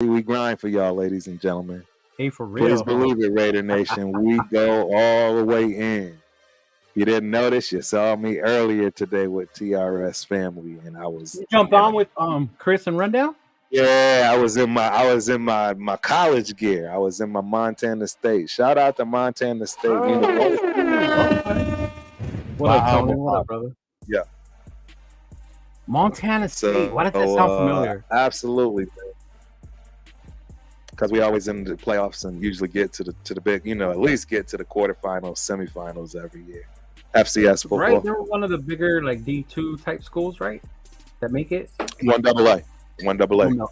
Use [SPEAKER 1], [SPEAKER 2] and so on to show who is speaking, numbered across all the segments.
[SPEAKER 1] We grind for y'all, ladies and gentlemen.
[SPEAKER 2] Hey, for
[SPEAKER 1] Please
[SPEAKER 2] real, huh?
[SPEAKER 1] believe it, Raider Nation. We go all the way in. You didn't notice, you saw me earlier today with TRS family, and I was
[SPEAKER 2] You jumped on with Chris and Rundown?
[SPEAKER 1] yeah, I was in my college gear. I was in my Montana State. Shout out to Montana State University.
[SPEAKER 2] Okay. What up, Tony? What up, brother?
[SPEAKER 1] Yeah.
[SPEAKER 2] Montana State. Why does that sound familiar?
[SPEAKER 1] Absolutely, because we always in the playoffs and usually get to the big, at least get to the quarterfinals, semifinals every year. FCS football.
[SPEAKER 2] Right, they're one of the bigger like D2 type schools, right? That make it
[SPEAKER 1] 1AA.
[SPEAKER 2] Oh, no.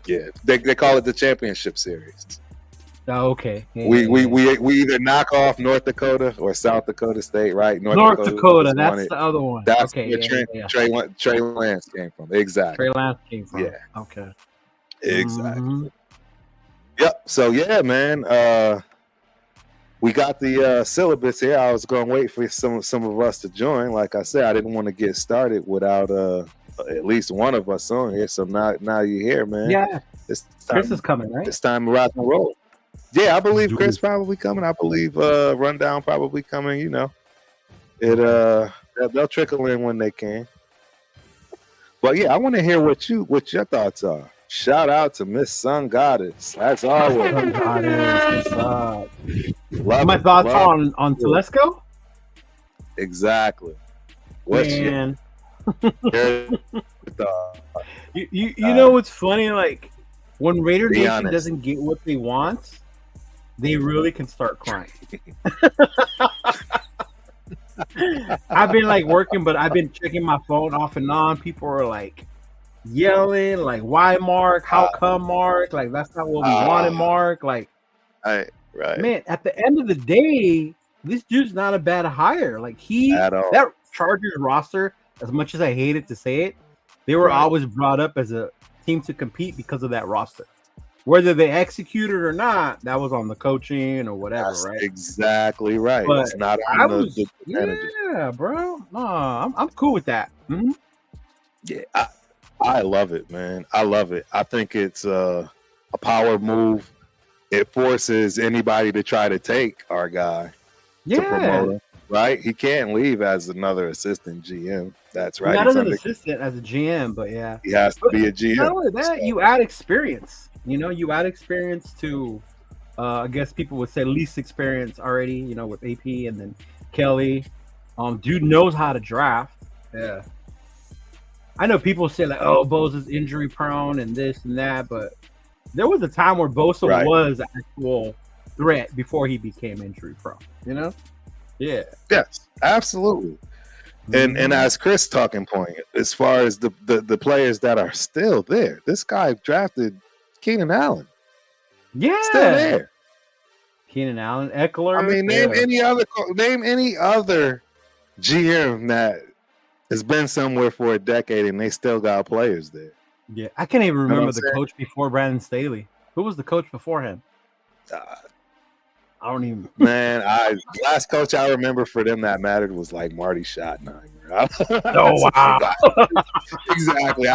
[SPEAKER 1] Yeah, they call it the championship series.
[SPEAKER 2] Oh, okay. Yeah,
[SPEAKER 1] we either knock off North Dakota or South Dakota State, right?
[SPEAKER 2] North Dakota, that's the other one.
[SPEAKER 1] That's
[SPEAKER 2] okay,
[SPEAKER 1] where Trey Lance came from. Exactly.
[SPEAKER 2] Trey Lance came from.
[SPEAKER 1] Yeah.
[SPEAKER 2] Okay.
[SPEAKER 1] Exactly.
[SPEAKER 2] Mhm.
[SPEAKER 1] Yep. So yeah, man. We got the syllabus here. I was going to wait for some of us to join. Like I said, I didn't want to get started without at least one of us on here. So now you're here, man.
[SPEAKER 2] Yeah. Chris is coming, right?
[SPEAKER 1] It's time to rock and roll. Yeah, I believe Chris probably coming. I believe Rundown probably coming. They'll trickle in when they can. But yeah, I want to hear what your thoughts are. Shout out to Miss Sun Goddess. That's always.
[SPEAKER 2] Sun Goddess. What's up?
[SPEAKER 1] Love
[SPEAKER 2] my
[SPEAKER 1] it,
[SPEAKER 2] thoughts
[SPEAKER 1] love
[SPEAKER 2] on Telesco?
[SPEAKER 1] Exactly. What's
[SPEAKER 2] Man.
[SPEAKER 1] your thought?
[SPEAKER 2] You know what's funny? Like when Raider
[SPEAKER 1] Be
[SPEAKER 2] Nation
[SPEAKER 1] honest.
[SPEAKER 2] doesn't get what they want, they really can start crying. I've been like working, but I've been checking my phone off and on. People are like yelling, like, "Why, Mark? How come, Mark? Like, that's not what we wanted, Mark." Like,
[SPEAKER 1] Right.
[SPEAKER 2] man, at the end of the day, this dude's not a bad hire. Like
[SPEAKER 1] At all.
[SPEAKER 2] that Chargers roster, as much as I hated to say it, they were
[SPEAKER 1] Right.
[SPEAKER 2] always brought up as a team to compete because of that roster. Whether they executed or not, that was on the coaching or whatever,
[SPEAKER 1] That's
[SPEAKER 2] right?
[SPEAKER 1] exactly right.
[SPEAKER 2] But
[SPEAKER 1] it's not
[SPEAKER 2] I
[SPEAKER 1] on
[SPEAKER 2] was,
[SPEAKER 1] the manager.
[SPEAKER 2] yeah, bro. No, I'm cool with that. Mhm.
[SPEAKER 1] Yeah, I love it, man. I love it. I think it's a power move. It forces anybody to try to take our guy to promote
[SPEAKER 2] Yeah,
[SPEAKER 1] him, right? He can't leave as another assistant GM. That's right.
[SPEAKER 2] not
[SPEAKER 1] He's
[SPEAKER 2] as an
[SPEAKER 1] under-
[SPEAKER 2] assistant, as a GM, but yeah.
[SPEAKER 1] he has to be a
[SPEAKER 2] Not
[SPEAKER 1] GM.
[SPEAKER 2] only that, you add experience. You add experience to, I guess people would say least experience already. With AP and then Kelly. Dude knows how to draft. Yeah. I know people say like, "Oh, Bosa's injury prone and this and that," but there was a time where Bosa
[SPEAKER 1] Right.
[SPEAKER 2] was an actual threat before he became injury prone. Yeah.
[SPEAKER 1] Yes, absolutely. And
[SPEAKER 2] Mhm.
[SPEAKER 1] as Chris talking point, as far as the players that are still there, this guy drafted Keenan Allen,
[SPEAKER 2] yeah,
[SPEAKER 1] still there.
[SPEAKER 2] Keenan Allen, Eckler.
[SPEAKER 1] I mean, name
[SPEAKER 2] yeah.
[SPEAKER 1] any other GM that has been somewhere for a decade and they still got players there.
[SPEAKER 2] Yeah, I can't even
[SPEAKER 1] what
[SPEAKER 2] remember
[SPEAKER 1] I'm
[SPEAKER 2] the
[SPEAKER 1] saying?
[SPEAKER 2] coach before Brandon Staley. Who was the coach before him?
[SPEAKER 1] Uh,
[SPEAKER 2] I don't even.
[SPEAKER 1] man, last coach I remember for them that mattered was like Marty Schottenheimer.
[SPEAKER 2] Oh wow!
[SPEAKER 1] Exactly.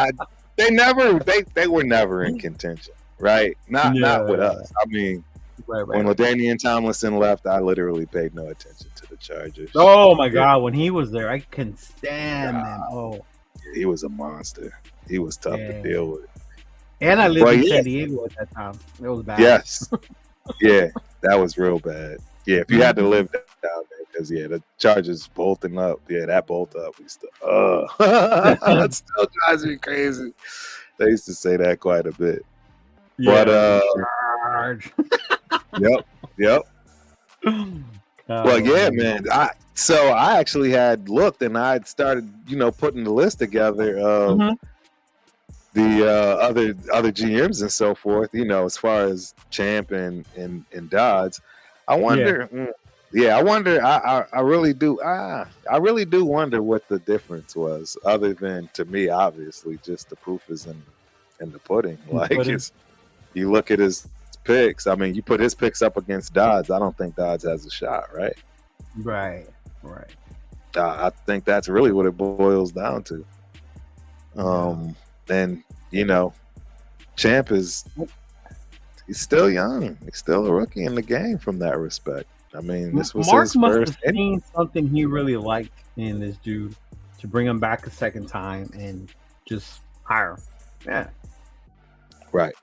[SPEAKER 1] They were never in contention, right? Not with
[SPEAKER 2] Yeah.
[SPEAKER 1] us. I mean,
[SPEAKER 2] Right.
[SPEAKER 1] when LaDainian Tomlinson left, I literally paid no attention to the Chargers.
[SPEAKER 2] Oh my God! When he was there, I couldn't stand him. Oh,
[SPEAKER 1] He was a monster. He was tough to deal with.
[SPEAKER 2] and I lived
[SPEAKER 1] Well,
[SPEAKER 2] in
[SPEAKER 1] yeah.
[SPEAKER 2] San Diego at that time. It was bad.
[SPEAKER 1] Yes. Yeah, that was real bad. Yeah, if you had to live down there, because the Chargers bolting up. Yeah, that bolt up. We still, that still drives me crazy. They used to say that quite a bit.
[SPEAKER 2] Yeah.
[SPEAKER 1] But
[SPEAKER 2] Charge.
[SPEAKER 1] yep. Well, yeah, man. I actually had looked and I had started, putting the list together of
[SPEAKER 2] Mhm.
[SPEAKER 1] the other GMs and so forth. As far as Champ and Dodds, I wonder. I wonder. I really do. I really do wonder what the difference was, other than, to me, obviously, just the proof is in the pudding. Like you look at his picks. I mean, you put his picks up against Dodds. I don't think Dodds has a shot, right?
[SPEAKER 2] Right.
[SPEAKER 1] I think that's really what it boils down to. And Champ he's still young. He's still a rookie in the game from that respect. I mean, this was
[SPEAKER 2] Mark
[SPEAKER 1] his
[SPEAKER 2] must
[SPEAKER 1] first.
[SPEAKER 2] have seen something he really liked in this dude to bring him back a second time and just hire him. Yeah.
[SPEAKER 1] Right.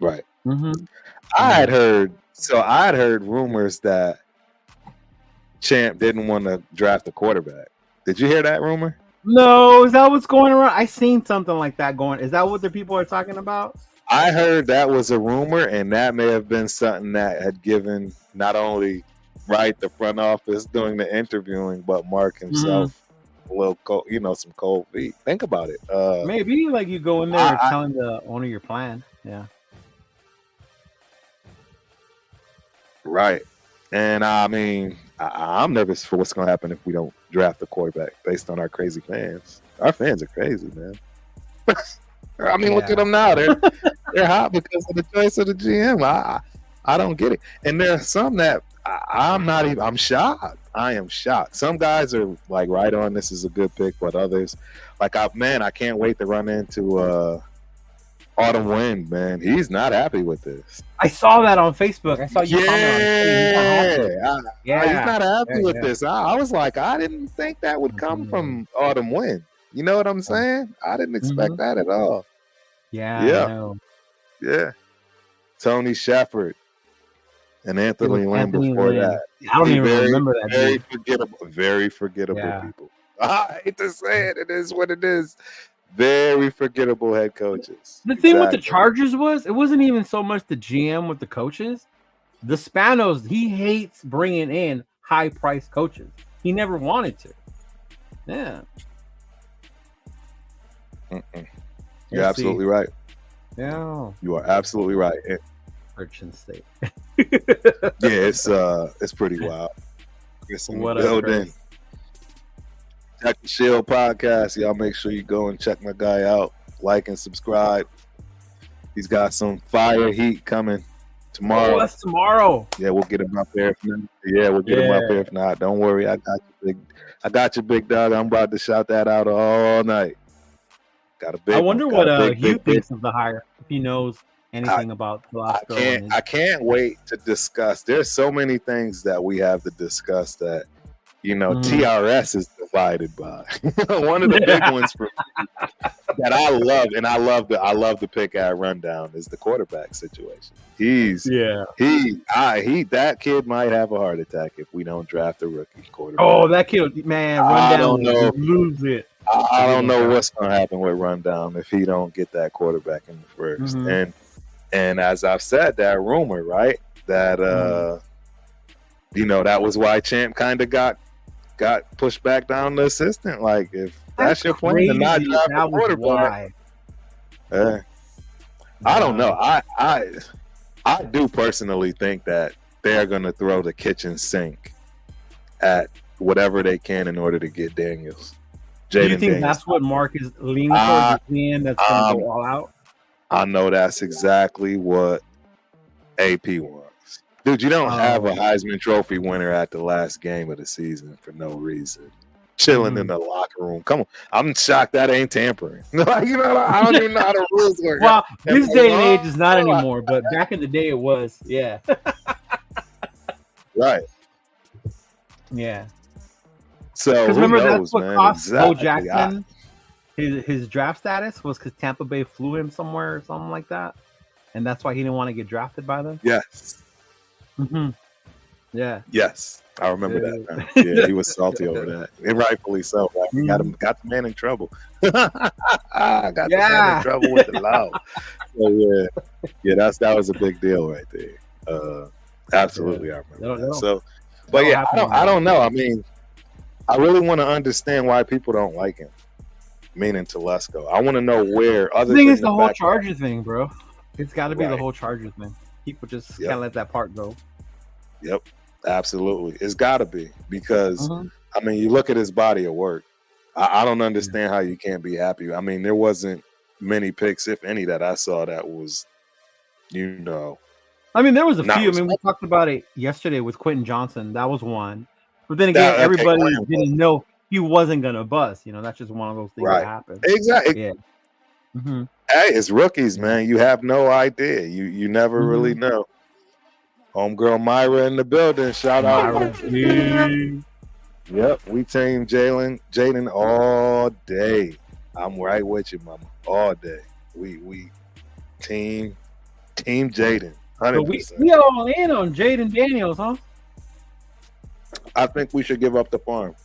[SPEAKER 2] Mm-hmm.
[SPEAKER 1] I had heard rumors that Champ didn't want to draft a quarterback. Did you hear that rumor?
[SPEAKER 2] No, is that what's going around? I seen something like that going. Is that what the people are talking about?
[SPEAKER 1] I heard that was a rumor, and that may have been something that had given not only the front office doing the interviewing, but Mark himself a little cold, some cold feet. Think about it.
[SPEAKER 2] Maybe like you go in there telling the owner your plan. Yeah.
[SPEAKER 1] Right. And I mean, I'm nervous for what's going to happen if we don't draft a quarterback based on our crazy fans. Our fans are crazy, man. I mean, look at them now. They're hot because of the choice of the GM. I don't get it. And there are some that I'm shocked. I am shocked. Some guys are like right on, this is a good pick, but others, like, I can't wait to run into Autumn Wind, man. He's not happy with this.
[SPEAKER 2] I saw that on Facebook. I saw you comment on
[SPEAKER 1] it. He's not happy with this. I was like, I didn't think that would come from Autumn Wind. You know what I'm saying? I didn't expect that at all.
[SPEAKER 2] Yeah.
[SPEAKER 1] Tony Shepard and Anthony Lynn before that.
[SPEAKER 2] I don't even remember that.
[SPEAKER 1] Very forgettable people. I hate to say it. It is what it is. Very forgettable head coaches.
[SPEAKER 2] The thing with the Chargers it wasn't even so much the GM with the coaches. The Spanos, he hates bringing in high-priced coaches. He never wanted to. Yeah.
[SPEAKER 1] You're absolutely right.
[SPEAKER 2] Yeah.
[SPEAKER 1] You are absolutely right.
[SPEAKER 2] Urchin State.
[SPEAKER 1] It's pretty wild. Whatever. Check the Shield podcast. Y'all make sure you go and check my guy out. Like and subscribe. He's got some fire heat coming tomorrow.
[SPEAKER 2] Oh, that's tomorrow.
[SPEAKER 1] Yeah, we'll get him up there. We'll get him up there. If not, don't worry. I got you, big dog. I'm about to shout that out all night. Got a big.
[SPEAKER 2] I wonder what Hugh thinks of the hire. If he knows anything about Velasco.
[SPEAKER 1] I can't wait to discuss. There's so many things that we have to discuss that TRS is divided by. One of the big ones for me that I love, and I love the pick at rundown is the quarterback situation. That kid might have a heart attack if we don't draft a rookie quarterback.
[SPEAKER 2] Oh, that kid, man, rundown. I don't know. Lose it.
[SPEAKER 1] I don't know what's going to happen with rundown if he don't get that quarterback in the first. And as I've said, that rumor, right? That that was why Champ kind of got pushed back down the assistant. Like, if that's your plan to not draft a quarterback, I don't know. I do personally think that they're going to throw the kitchen sink at whatever they can in order to get Daniels.
[SPEAKER 2] Do you think that's what Mark is leaning towards? That's going to go all out.
[SPEAKER 1] I know that's exactly what AP wants. Dude, you don't have a Heisman Trophy winner at the last game of the season for no reason. Chilling in the locker room. Come on. I'm shocked that ain't tampering. I don't even know how the rules work.
[SPEAKER 2] Well, this day and age is not anymore, but back in the day it was. Yeah.
[SPEAKER 1] Right.
[SPEAKER 2] Yeah.
[SPEAKER 1] So
[SPEAKER 2] remember,
[SPEAKER 1] knows,
[SPEAKER 2] that's what
[SPEAKER 1] man,
[SPEAKER 2] cost Bo
[SPEAKER 1] exactly.
[SPEAKER 2] Jackson his draft status was because Tampa Bay flew him somewhere or something like that, and that's why he didn't want to get drafted by them.
[SPEAKER 1] Yes.
[SPEAKER 2] Yeah.
[SPEAKER 1] Yes, I remember that. Man. Yeah, he was salty over that, and rightfully so. Right? Got the man in trouble. Got the man in trouble with the law. So that was a big deal right there. Absolutely, I remember. So, but I don't know. I mean, I really want to understand why people don't like him. Meaning Telesco. I want to know where other.
[SPEAKER 2] I think it's the whole Charger thing, bro. It's got to be the whole Charger thing. People just can't let that part go.
[SPEAKER 1] Yep, absolutely. It's got to be because I mean, you look at his body of work. I don't understand how you can't be happy. I mean, there wasn't many picks, if any, that I saw that was,
[SPEAKER 2] I mean, there was a few. I mean, we talked about it yesterday with Quentin Johnson. That was one. But then again, everybody didn't know he wasn't gonna bust. That's just one of those things that happen.
[SPEAKER 1] Exactly.
[SPEAKER 2] Yeah. Mm-hmm.
[SPEAKER 1] Hey, it's rookies, man. You have no idea. You never really know. Homegirl Myra in the building. Shout out. Yep, we team Jaden all day. I'm right with you, mama. All day. We team Jaden. 100%.
[SPEAKER 2] So we all in on Jaden Daniels, huh?
[SPEAKER 1] I think we should give up the farm.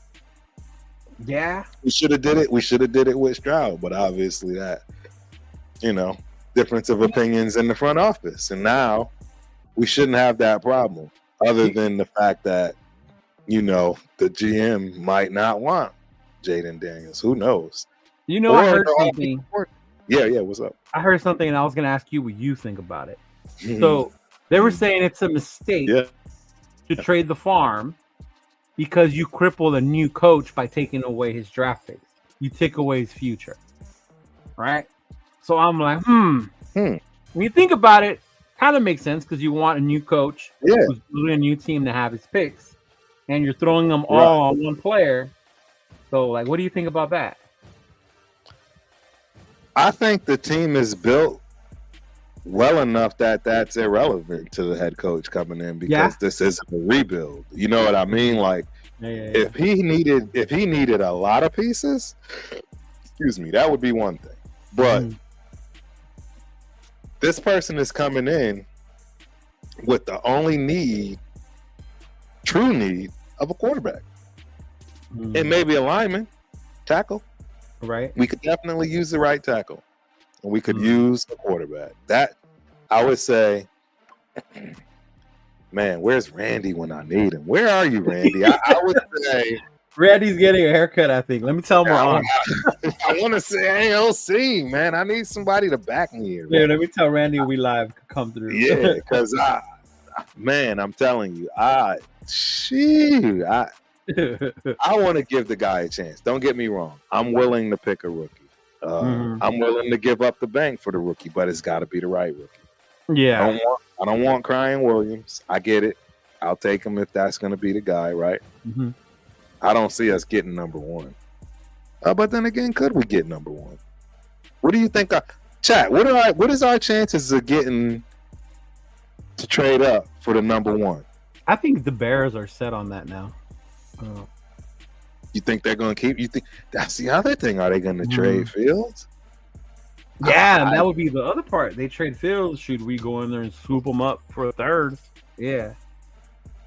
[SPEAKER 2] Yeah.
[SPEAKER 1] We should have did it. We should have did it with Stroud, but obviously that, difference of opinions in the front office. And now we shouldn't have that problem, other than the fact that, the GM might not want Jaden Daniels. Who knows?
[SPEAKER 2] I heard something.
[SPEAKER 1] Yeah. What's up?
[SPEAKER 2] I heard something, and I was going to ask you what you think about it. So they were saying it's a mistake to trade the farm because you cripple a new coach by taking away his draft picks. You take away his future, right? So I'm like, When you think about it, kind of makes sense because you want a new coach who's building a new team to have his picks, and you're throwing them all on one player. So, what do you think about that?
[SPEAKER 1] I think the team is built well enough that that's irrelevant to the head coach coming in because this isn't a rebuild. You know what I mean? If he needed a lot of pieces, that would be one thing. But this person is coming in with the only true need of a quarterback. And maybe a lineman, tackle.
[SPEAKER 2] Right.
[SPEAKER 1] We could definitely use the right tackle. And we could use the quarterback. That, I would say, man, where's Randy when I need him? Where are you, Randy? I would say
[SPEAKER 2] Randy's getting a haircut, I think. Let me tell him
[SPEAKER 1] I want to say AOC, man. I need somebody to back me here.
[SPEAKER 2] Yeah, let me tell Randy we live could come through.
[SPEAKER 1] Yeah, because I'm telling you, I want to give the guy a chance. Don't get me wrong. I'm willing to pick a rookie. I'm willing to give up the bank for the rookie, but it's got to be the right rookie.
[SPEAKER 2] Yeah.
[SPEAKER 1] I don't want Crying Williams. I get it. I'll take him if that's going to be the guy, right? I don't see us getting number one. But then again, could we get number one? What do you think? Chat, what is our chances of getting to trade up for the number one?
[SPEAKER 2] I think the Bears are set on that now.
[SPEAKER 1] You think they're going to keep? You think that's the other thing? Are they going to trade Fields?
[SPEAKER 2] Yeah, and that would be the other part. They trade Fields. Should we go in there and swoop them up for a third? Yeah.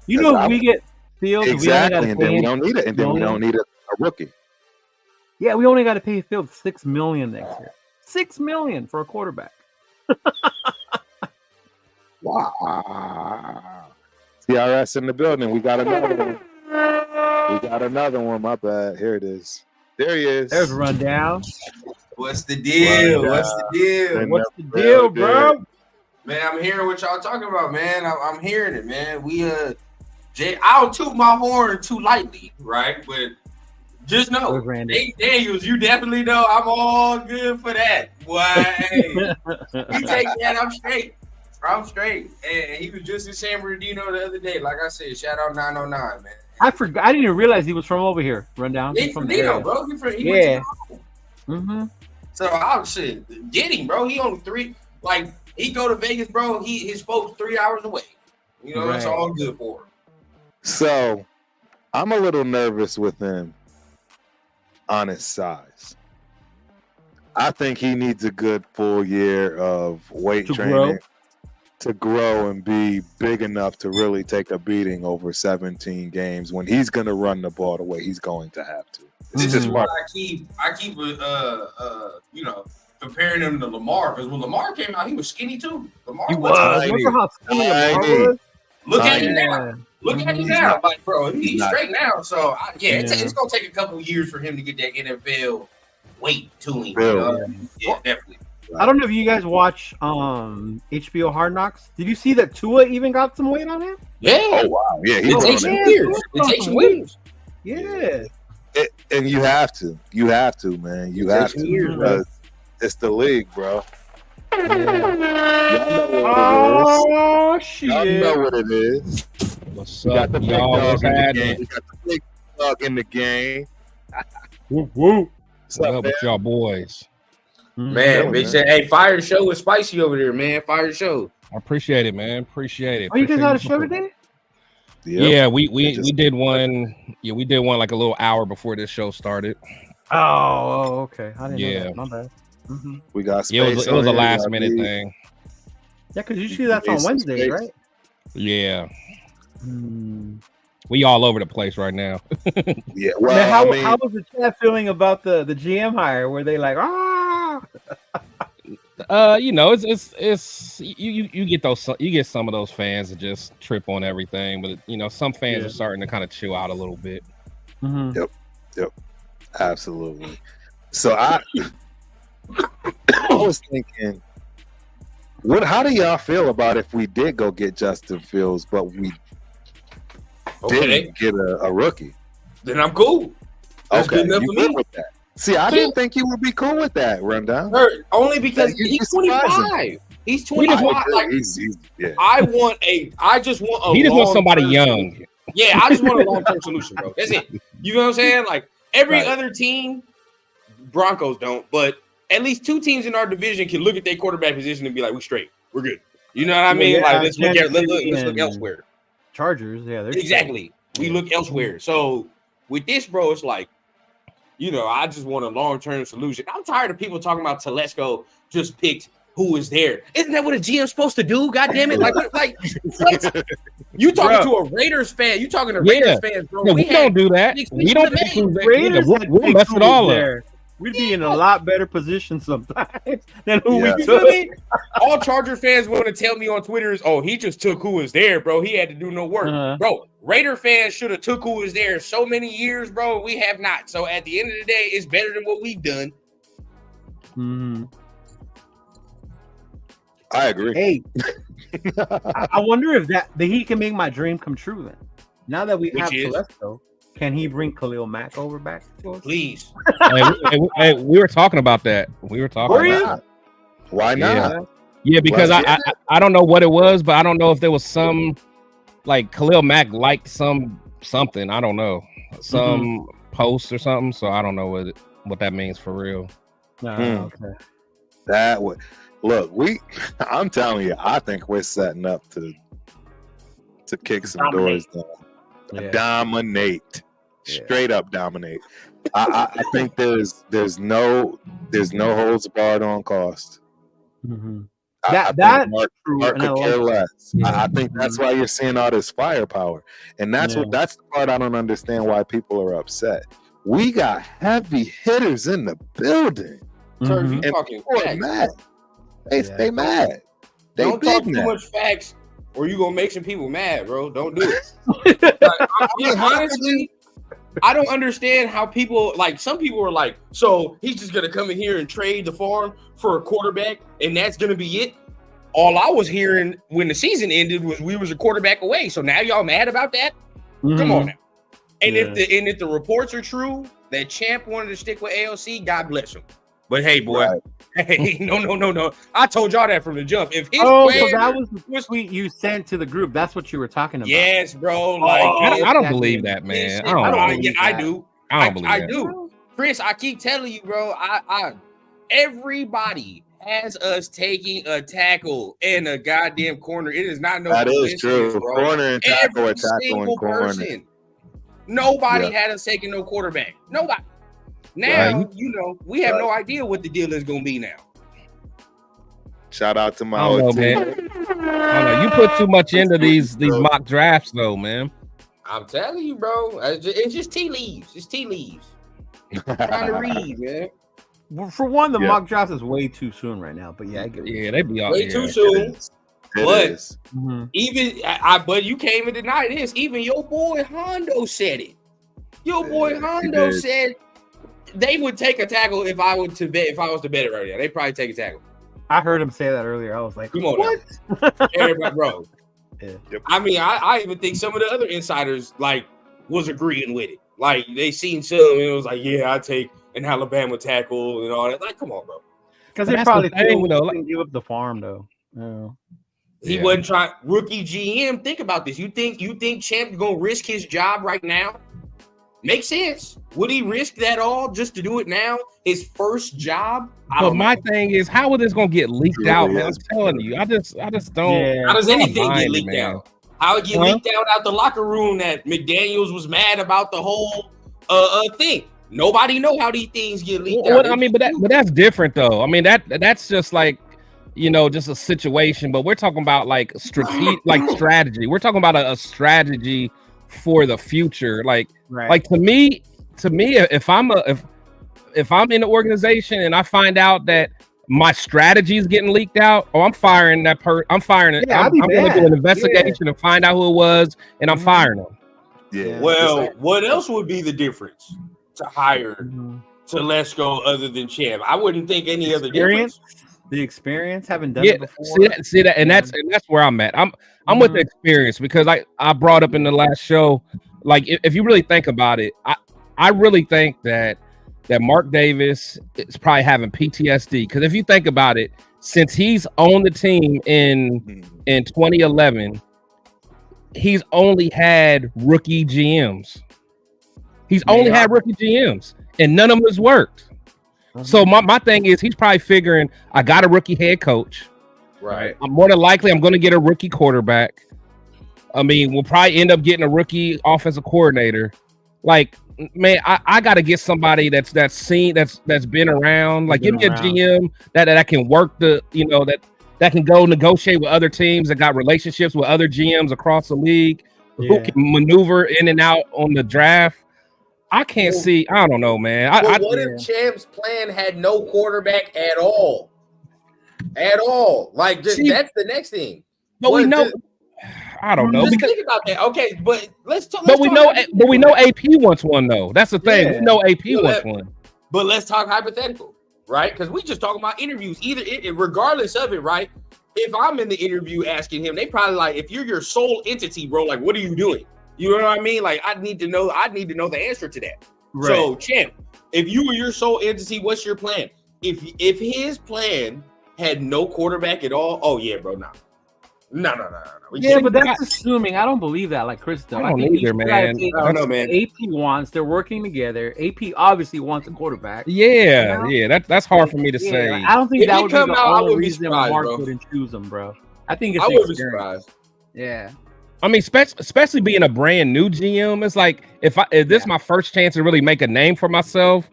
[SPEAKER 2] If we get Fields,
[SPEAKER 1] exactly, and then we don't need it, and then we don't need a rookie.
[SPEAKER 2] Yeah, we only got to pay Fields $6 million next year. $6 million for a quarterback.
[SPEAKER 1] Wow. TRS in the building. We got another one. My bad. Here it is. There he is.
[SPEAKER 2] There's Rundown.
[SPEAKER 3] What's the deal? What's the
[SPEAKER 2] deal, bro?
[SPEAKER 3] Man, I'm hearing what y'all talking about, man. I'm hearing it, man. I don't toot my horn too lightly, right? But just know, Daniels, you definitely know I'm all good for that. Boy, you take that, I'm straight. And he was just in San Bernardino the other day. Like I said, shout out 909, man.
[SPEAKER 2] I forgot. I didn't even realize he was from over here. Rundown.
[SPEAKER 3] He's from Nino, bro. So I'll get him, bro. He only 3. He go to Vegas, bro. His folks 3 hours away. It's all good for him.
[SPEAKER 1] So I'm a little nervous with him on his size. I think he needs a good full year of weight training to grow and be big enough to really take a beating over 17 games when he's going to run the ball the way he's going to have to.
[SPEAKER 3] This is why I keep comparing him to Lamar, because when Lamar came out, he was skinny too. Lamar was.
[SPEAKER 2] Remember how skinny Lamar was?
[SPEAKER 3] Look at him now. Bro, he's straight now. So it's gonna take a couple years for him to get that NFL weight to him. Yeah, definitely.
[SPEAKER 2] I don't know if you guys watch HBO Hard Knocks. Did you see that Tua even got some weight on him?
[SPEAKER 3] Yeah.
[SPEAKER 1] Oh wow. Yeah.
[SPEAKER 3] It takes years. It takes years.
[SPEAKER 2] Yeah.
[SPEAKER 1] And you have to, man. You have to. Because it's the league, bro.
[SPEAKER 2] Oh shit!
[SPEAKER 1] Y'all know what it is.
[SPEAKER 4] What's up, y'all? What's happening?
[SPEAKER 1] We got the big dog in the game.
[SPEAKER 4] Whoop whoop. What's up with y'all boys?
[SPEAKER 3] Man, they said, "Hey, fire show is spicy over there, man. Fire show."
[SPEAKER 4] I appreciate it, man. Appreciate it.
[SPEAKER 2] Oh, you guys had a show today?
[SPEAKER 4] Yep. Yeah, we did one. Yeah, we did one like a little hour before this show started.
[SPEAKER 2] Oh, okay. I didn't know that. My bad.
[SPEAKER 1] We got
[SPEAKER 4] space. It was a last minute thing.
[SPEAKER 2] Yeah, because usually that's on Wednesdays, right?
[SPEAKER 4] Yeah. We all over the place right now.
[SPEAKER 1] Yeah. Well,
[SPEAKER 2] how was the chat feeling about the GM hire? Were they like,
[SPEAKER 4] you know, it's you get some of those fans that just trip on everything, but you know, some fans are starting to kind of chill out a little bit.
[SPEAKER 1] Yep, absolutely. So I was thinking, how do y'all feel about if we did go get Justin Fields, but we didn't get a rookie?
[SPEAKER 3] Then I'm cool. That's good enough for me.
[SPEAKER 1] With that. See, I didn't think you would be cool with that, Rundown.
[SPEAKER 3] Only because he's 25. He's 25. Like, I just want a
[SPEAKER 4] he just wants somebody young.
[SPEAKER 3] Yeah, I just want a long-term solution, bro. That's it. You know what I'm saying? Like every other team, Broncos don't, but at least two teams in our division can look at their quarterback position and be like, "We straight, we're good." You know what I mean? Like let's look elsewhere.
[SPEAKER 2] Chargers, yeah, they're
[SPEAKER 3] exactly. We look elsewhere. So with this, bro, it's like, you know, I just want a long-term solution. I'm tired of people talking about Telesco just picked who was there. Isn't that what a GM's supposed to do? God damn it! Like what? You talking to a Raiders fan? You talking to Raiders fans, bro?
[SPEAKER 4] No, we don't do that. We don't pick who's
[SPEAKER 2] Raiders.
[SPEAKER 4] We'll mess it all up.
[SPEAKER 2] We'd be in a lot better position sometimes than who we took.
[SPEAKER 3] All Charger fans want to tell me on Twitter is, "Oh, he just took who was there, bro. He had to do no work, bro." Raider fans should have took who was there so many years, bro. We have not. So at the end of the day, it's better than what we've done.
[SPEAKER 1] I agree.
[SPEAKER 2] Hey, I wonder if that he can make my dream come true. Then, now that we have Telesco, can he bring Khalil Mack over back to us?
[SPEAKER 3] Please.
[SPEAKER 4] Hey, we were talking about that. We were talking about that.
[SPEAKER 1] Why not?
[SPEAKER 4] Yeah, because I don't know what it was, but I don't know if there was some like Khalil Mack liked something. I don't know. Some post or something. So I don't know what that means for real.
[SPEAKER 2] Okay.
[SPEAKER 1] That would look, I'm telling you, I think we're setting up to kick some doors down. Yeah. Dominate. Straight up dominate. I think there's no holds barred on cost.
[SPEAKER 2] That's true.
[SPEAKER 1] Mark could care less. I think that's why you're seeing all this firepower, and that's the part I don't understand why people are upset. We got heavy hitters in the building,
[SPEAKER 3] and
[SPEAKER 1] people are mad. They mad.
[SPEAKER 3] Don't talk too much facts, or you gonna make some people mad, bro. Don't do it. Honestly, I don't understand how people some people are like, so he's just gonna come in here and trade the farm for a quarterback, and that's gonna be it. All I was hearing when the season ended was we was a quarterback away. So now y'all mad about that? Come on now. And if the reports are true that Champ wanted to stick with AOC, God bless him. But hey, boy, hey, no. I told y'all that from the jump. If his
[SPEAKER 2] so that was the tweet you sent to the group. That's what you were talking about.
[SPEAKER 3] Yes, bro.
[SPEAKER 4] I don't believe that, man.
[SPEAKER 3] I do. I do. Chris, I keep telling you, bro. Everybody has us taking a tackle and a goddamn corner. It is not no.
[SPEAKER 1] That is true. Bro. Corner and tackle,
[SPEAKER 3] Every single person. Nobody had us taking no quarterback. Nobody. Now, we have no idea what the deal is going to be now.
[SPEAKER 1] Shout out to my old team.
[SPEAKER 4] Man. I don't know. You put too much into these mock drafts, though, man.
[SPEAKER 3] I'm telling you, bro. It's just tea leaves. It's tea leaves. I'm trying to read, man.
[SPEAKER 2] Well, for one, the mock draft is way too soon right now. But I get it.
[SPEAKER 4] They be out
[SPEAKER 3] way too soon. But but you came and denied this. Even your boy Hondo said it. Your boy Hondo said they would take a tackle if I was to bet it right now. They'd probably take a tackle.
[SPEAKER 2] I heard him say that earlier. I was like,
[SPEAKER 3] come on, what? Everybody, bro. Yeah. I mean, I even think some of the other insiders was agreeing with it. Like they seen some and it was like, yeah, I take an Alabama tackle and all that. Like, come on, bro.
[SPEAKER 2] Because they probably didn't give up the farm though.
[SPEAKER 3] He wasn't trying. Rookie GM, think about this. You think Champ gonna risk his job right now? Makes sense. Would he risk that all just to do it now? His first job?
[SPEAKER 4] But my thing is, how is this gonna get leaked out, man? I'm telling you, I just don't.
[SPEAKER 2] Yeah.
[SPEAKER 3] How does anything get
[SPEAKER 4] it,
[SPEAKER 3] leaked
[SPEAKER 4] man.
[SPEAKER 3] out? How it get leaked out the locker room that McDaniels was mad about the whole thing? Nobody know how these things get leaked out.
[SPEAKER 4] I mean, but that's different though. I mean, that's just like, you know, just a situation. But we're talking about like strategy. We're talking about a strategy for the future. Like to me, if I'm in the organization and I find out that my strategy is getting leaked out, I'm firing that I'm firing it.
[SPEAKER 2] Yeah,
[SPEAKER 4] I'm going to do an investigation and find out who it was, and I'm firing them.
[SPEAKER 1] Yeah.
[SPEAKER 3] Well, what else would be the difference to hire to Let's Go other than Champ? I wouldn't think any other difference.
[SPEAKER 2] The experience, haven't done it before.
[SPEAKER 4] See that, and that's where I'm at. I'm with the experience, because I brought up in the last show, like if you really think about it, I really think that Mark Davis is probably having PTSD, because if you think about it, since he's on the team in 2011, he's only had rookie GMs. He's only had rookie GMs, and none of them has worked. So my thing is, he's probably figuring, I got a rookie head coach.
[SPEAKER 3] Right.
[SPEAKER 4] I'm more than likely I'm going to get a rookie quarterback. I mean, we'll probably end up getting a rookie offensive coordinator. Like, man, I got to get somebody that's been around. Like, give me a GM that can work that can go negotiate with other teams, that got relationships with other GMs across the league, who can maneuver in and out on the draft. I can't see. I don't know, man.
[SPEAKER 3] What if Champ's plan had no quarterback at all? At all. Like, that's the next thing.
[SPEAKER 4] But we know. I don't know.
[SPEAKER 3] Just think about that. Okay, but let's talk.
[SPEAKER 4] But we know AP wants one though. That's the thing. We know AP wants one.
[SPEAKER 3] But let's talk hypothetical, right? Because we just talking about interviews. Regardless of it, right? If I'm in the interview asking him, they probably like, if you're your sole entity, bro, like, what are you doing? You know what I mean? Like, I need to know the answer to that. Right. So, Champ, if you were your sole entity, what's your plan? If his plan had no quarterback at all, oh yeah, bro, no.
[SPEAKER 2] Yeah, but that's assuming. I don't believe that, like Chris does.
[SPEAKER 4] I don't either, man. I
[SPEAKER 3] don't know, man.
[SPEAKER 2] AP wants. They're working together. AP obviously wants a quarterback.
[SPEAKER 4] Yeah, that's hard for me to say.
[SPEAKER 2] I don't think that would be the only reason
[SPEAKER 3] Mark
[SPEAKER 2] wouldn't choose them, bro. I think it's
[SPEAKER 3] I would be surprised.
[SPEAKER 2] Yeah.
[SPEAKER 4] I mean, especially being a brand new GM, it's like if this is my first chance to really make a name for myself,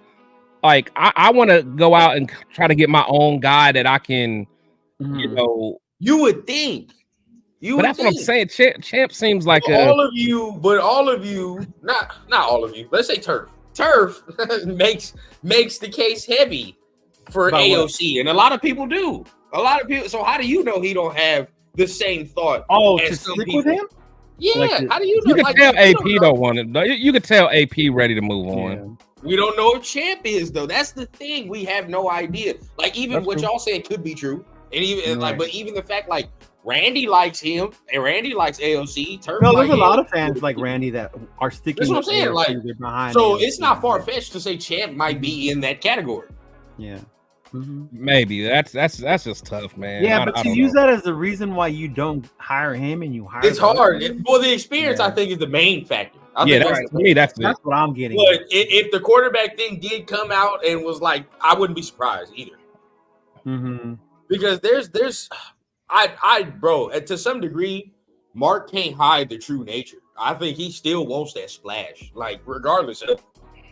[SPEAKER 4] like I want to go out and try to get my own guy that I can,
[SPEAKER 3] You would think.
[SPEAKER 4] But that's what I'm saying. Champ seems like
[SPEAKER 3] all of you, not all of you. Let's say Turf. Turf makes the case heavy for AOC, and a lot of people do. A lot of people. So how do you know he don't have the same thought?
[SPEAKER 2] Oh, to stick with him?
[SPEAKER 3] Yeah. How do you know?
[SPEAKER 4] You can tell AP don't want it. You could tell AP ready to move on.
[SPEAKER 3] Yeah. We don't know if Champ is though. That's the thing. We have no idea. Like even what y'all saying could be true, and even but even the fact like Randy likes him and Randy likes AOC.
[SPEAKER 2] There's a lot of fans like Randy that are sticking.
[SPEAKER 3] That's what I'm saying.
[SPEAKER 2] AOC,
[SPEAKER 3] like, so it's not far fetched to say Champ might be in that category.
[SPEAKER 2] Yeah.
[SPEAKER 4] Maybe that's just tough, man.
[SPEAKER 2] Yeah, but to use that as the reason why you don't hire him and you hire
[SPEAKER 3] it's hard. Well, the experience I think is the that's
[SPEAKER 2] what I'm getting.
[SPEAKER 3] But if the quarterback thing did come out and was like, I wouldn't be surprised either. Because there's bro, to some degree, Mark can't hide the true nature. I think he still wants that splash, like regardless of,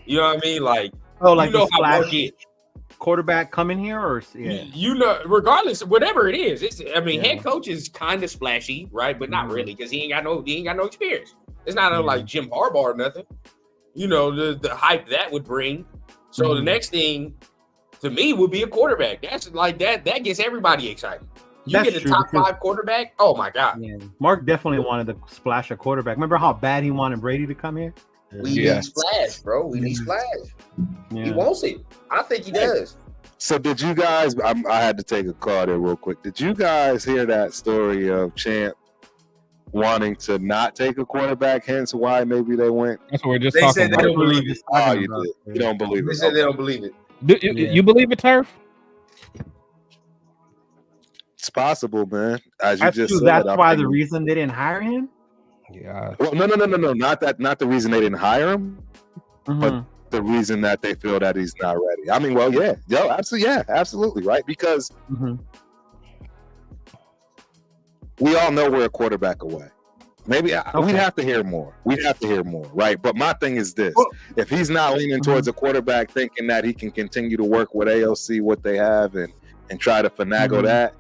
[SPEAKER 3] you know what I mean, like
[SPEAKER 2] like
[SPEAKER 3] you know how Mark is.
[SPEAKER 2] Quarterback coming here, or
[SPEAKER 3] regardless, whatever it is, head coach is kind of splashy, right? But not really, because he ain't got no experience. It's not like Jim Harbaugh or nothing. You know the hype that would bring. So the next thing to me would be a quarterback. That's like that gets everybody excited. You get a top 5 quarterback. Oh my god!
[SPEAKER 2] Yeah. Mark definitely wanted to splash a quarterback. Remember how bad he wanted Brady to come here?
[SPEAKER 3] We need splash, bro. We need splash. Yeah. He wants it. I think he does.
[SPEAKER 1] So did you guys? I had to take a call there real quick. Did you guys hear that story of Champ wanting to not take a quarterback? Hence why maybe they went.
[SPEAKER 4] That's what we're just talking about.
[SPEAKER 3] They don't believe it.
[SPEAKER 1] Oh, you did. You don't believe it.
[SPEAKER 3] They said they don't believe it.
[SPEAKER 4] You believe it, Turf?
[SPEAKER 1] It's possible, man. As you just said,
[SPEAKER 2] that's why the reason they didn't hire him.
[SPEAKER 4] Yeah.
[SPEAKER 1] Well, no. Not the reason they didn't hire him. but the reason that they feel that he's not ready. I mean, well, yeah, absolutely, right? Because we all know we're a quarterback away. Maybe we'd have to hear more. We'd have to hear more, right? But my thing is this: if he's not leaning towards a quarterback, thinking that he can continue to work with AOC, what they have, and try to finagle that,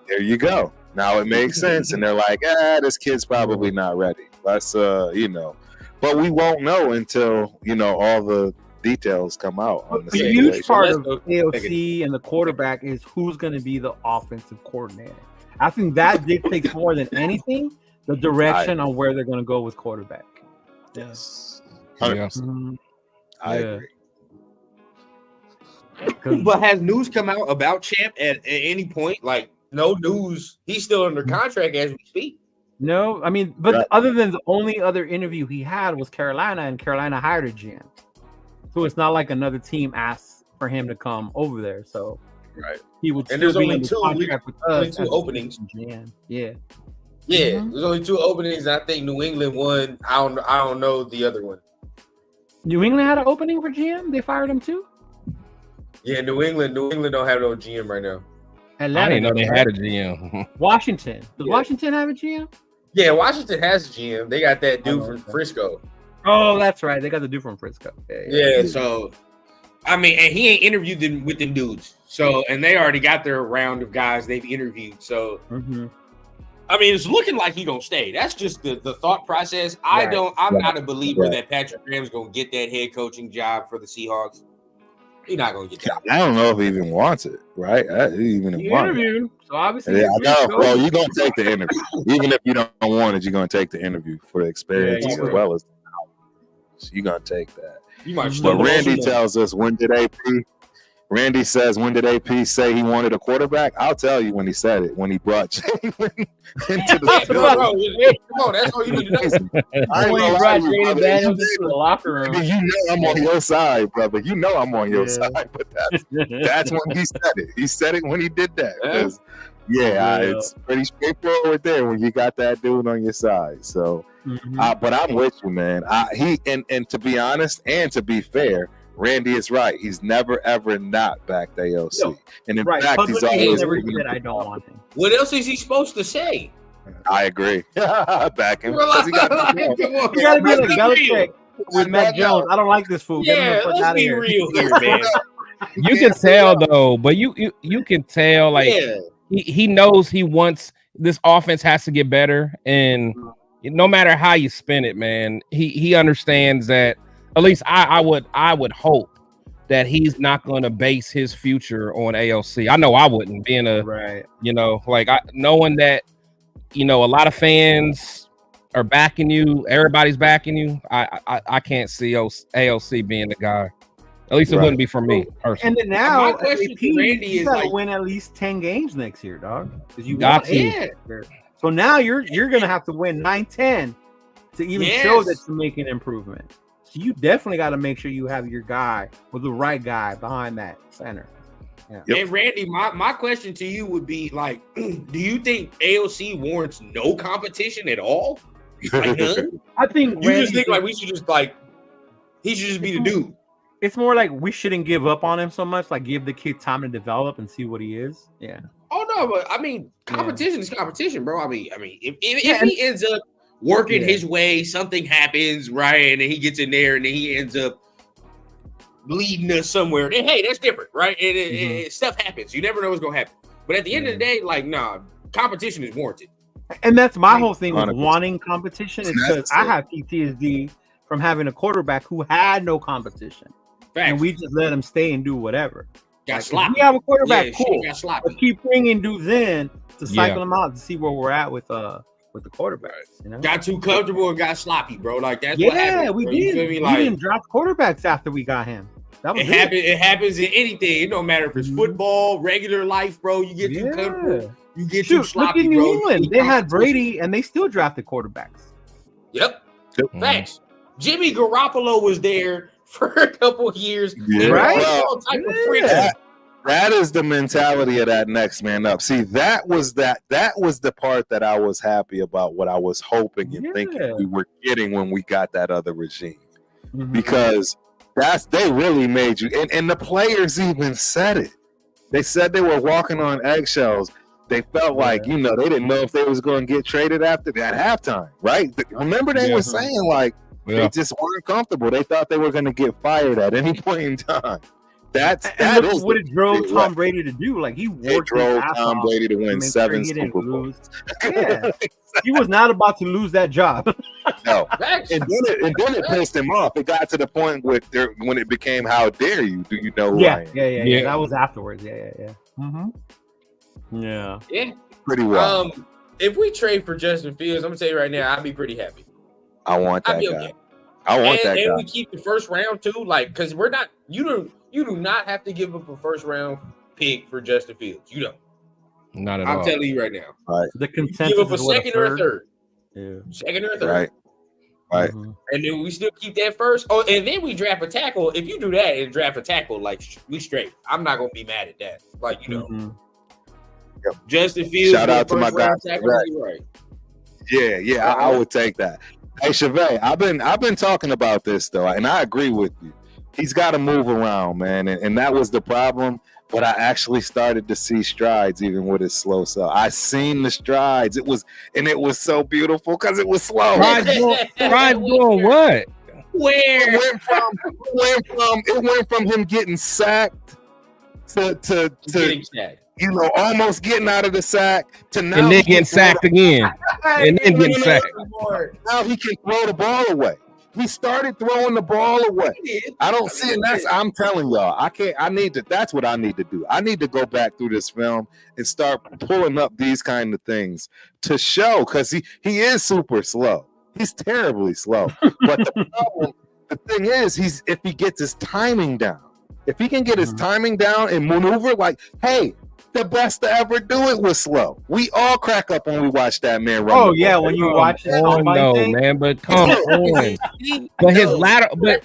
[SPEAKER 1] there you go. Now it makes sense, and they're like, this kid's probably not ready. Let's, but we won't know until all the details come out. On the
[SPEAKER 2] a huge part of AOC and the quarterback is who's going to be the offensive coordinator. I think that dictates more than anything the direction on where they're going to go with quarterback.
[SPEAKER 1] Yes,
[SPEAKER 2] 100%.
[SPEAKER 1] I agree.
[SPEAKER 3] But has news come out about Champ at any point? Like, no news. He's still under contract as we speak.
[SPEAKER 2] No, I mean, but other than the only other interview he had was Carolina, and Carolina hired a GM. So it's not like another team asked for him to come over there. So he would.
[SPEAKER 3] And there's only two openings.
[SPEAKER 2] GM. Yeah.
[SPEAKER 3] Yeah, there's only two openings. I think New England won. I don't know the other one.
[SPEAKER 2] New England had an opening for GM. They fired him too.
[SPEAKER 3] Yeah, New England don't have no GM right now.
[SPEAKER 2] Atlanta,
[SPEAKER 4] I didn't know they had a GM.
[SPEAKER 2] Washington. Does Washington have a GM?
[SPEAKER 3] Yeah, Washington has a GM. They got that dude from Frisco.
[SPEAKER 2] Oh, that's right. They got the dude from Frisco.
[SPEAKER 3] Yeah, so I mean, and he ain't interviewed them with them dudes. So, and they already got their round of guys they've interviewed. So, I mean, it's looking like he gonna stay. That's just the thought process. I'm not a believer that Patrick Graham's gonna get that head coaching job for the Seahawks. He's not gonna get that.
[SPEAKER 1] I don't know if he even wants it, right? He
[SPEAKER 2] interviewed, so obviously,
[SPEAKER 1] I know. Well, you're gonna take the interview, even if you don't want it. You're gonna take the interview for the experience as well as the knowledge. So you're gonna take that. But Randy tells us, when did AP? Randy says, when did AP say he wanted a quarterback? I'll tell you when he said it. When he brought Jalen into the
[SPEAKER 3] building. Come on, that's all you need to know.
[SPEAKER 2] When he brought Jalen Daniels into the locker room.
[SPEAKER 1] You know I'm on your side, brother. You know I'm on your side. But that's when he said it. He said it when he did that. It's pretty straightforward there when you got that dude on your side. So, but I'm with you, man. And to be honest and to be fair, Randy is right. He's never ever not backed AOC, and in fact, he's always
[SPEAKER 2] never said I don't want him.
[SPEAKER 3] What else is he supposed to say?
[SPEAKER 1] I agree. Back him.
[SPEAKER 2] You gotta be like Belichick with Matt Jones. I don't like this fool.
[SPEAKER 3] Yeah, let's be real here, man.
[SPEAKER 4] You can tell though, but you can tell like he knows he wants this offense has to get better, and no matter how you spin it, man, he understands that. At least I would hope that he's not going to base his future on AOC. I know I wouldn't, being knowing that, a lot of fans are backing you, everybody's backing you. I can't see AOC being the guy. At least it wouldn't be for me personally.
[SPEAKER 2] And then now, you got to win at least 10 games next year, dog. Because you
[SPEAKER 4] got to.
[SPEAKER 2] So now you're going to have to win 9-10 to even show that you're making improvement. So you definitely got to make sure you have your guy or the right guy behind that center.
[SPEAKER 3] Yeah. And Randy, my question to you would be like, do you think AOC warrants no competition at all? Like none?
[SPEAKER 2] I think
[SPEAKER 3] you just think like we should just like he should just be the dude.
[SPEAKER 2] It's more like we shouldn't give up on him so much. Like give the kid time to develop and see what he is. Yeah.
[SPEAKER 3] Oh no, but I mean, competition is competition, bro. I mean, if he ends up working his way, something happens, right? And then he gets in there and then he ends up leading us somewhere. And hey, that's different, right? And stuff happens. You never know what's going to happen. But at the end of the day, like, competition is warranted.
[SPEAKER 2] And that's my whole thing with wanting competition is because I have PTSD from having a quarterback who had no competition. Facts. And we just let him stay and do whatever.
[SPEAKER 3] Got sloppy.
[SPEAKER 2] We have a quarterback, cool.
[SPEAKER 3] Got sloppy.
[SPEAKER 2] But keep bringing dudes in to cycle them out to see where we're at with the quarterbacks,
[SPEAKER 3] Got too comfortable and got sloppy, bro. Like that's what happened.
[SPEAKER 2] We did. We didn't drop quarterbacks after we got him. That was
[SPEAKER 3] it happens in anything. It don't matter if it's football, regular life, bro. You get too comfortable. You get too sloppy,
[SPEAKER 2] look in New England. They had Brady and they still drafted quarterbacks.
[SPEAKER 3] Yep. Thanks. Jimmy Garoppolo was there for a couple of years.
[SPEAKER 2] Right?
[SPEAKER 1] That is the mentality of that next man up. See, that was the part that I was happy about, what I was hoping and thinking we were getting when we got that other regime. because they really made you. And the players even said it. They said they were walking on eggshells. They felt like, they didn't know if they was going to get traded after that halftime, right? Remember they were saying like they just weren't comfortable. They thought they were going to get fired at any point in time. That is
[SPEAKER 2] what it drove Tom Brady to do. Like he
[SPEAKER 1] drove Tom Brady to win 7 Super Bowls.
[SPEAKER 2] Yeah, he was not about to lose that job.
[SPEAKER 1] No, and then it pissed him off. It got to the point when it became, "How dare you? Do you know who I am?"
[SPEAKER 2] Yeah. That was afterwards. Yeah. Yeah.
[SPEAKER 1] Pretty well.
[SPEAKER 3] If we trade for Justin Fields, I'm gonna tell you right now, I'd be pretty happy.
[SPEAKER 1] I want that guy. Okay. I want that guy.
[SPEAKER 3] And we keep the first round too, like because we're not. You do not have to give up a first round pick for Justin Fields. You don't.
[SPEAKER 4] Not at all.
[SPEAKER 3] I'm telling you right now.
[SPEAKER 1] Right.
[SPEAKER 2] The consensus
[SPEAKER 3] give up a second or a third.
[SPEAKER 2] Yeah.
[SPEAKER 3] Second or a third.
[SPEAKER 1] Right.
[SPEAKER 3] And then we still keep that first. Oh, and then we draft a tackle. If you do that and draft a tackle, like we straight. I'm not gonna be mad at that. Like
[SPEAKER 1] Yep.
[SPEAKER 3] Justin Fields.
[SPEAKER 1] Shout out to my guy.
[SPEAKER 3] Right.
[SPEAKER 1] Yeah. I would take that. Hey, Chevette, I've been talking about this though, and I agree with you. He's got to move around, man, and that was the problem. But I actually started to see strides, even with his slow self. I seen the strides. It was so beautiful because it was slow.
[SPEAKER 4] Strides doing what?
[SPEAKER 3] Where
[SPEAKER 1] it went from him getting sacked to almost getting out of the sack to now,
[SPEAKER 4] and then getting sacked again, and then getting sacked.
[SPEAKER 1] Now he can throw the ball away. He started throwing the ball away. I don't see it. I'm telling y'all, that's what I need to do. I need to go back through this film and start pulling up these kind of things to show, because he is super slow. He's terribly slow. But the thing is, if he gets his timing down, if he can get his timing down and maneuver, like, hey, the best to ever do it was slow. We all crack up when we watch that man run.
[SPEAKER 2] Oh yeah, when you watch it.
[SPEAKER 4] Oh no, man! But come on. But his lateral, but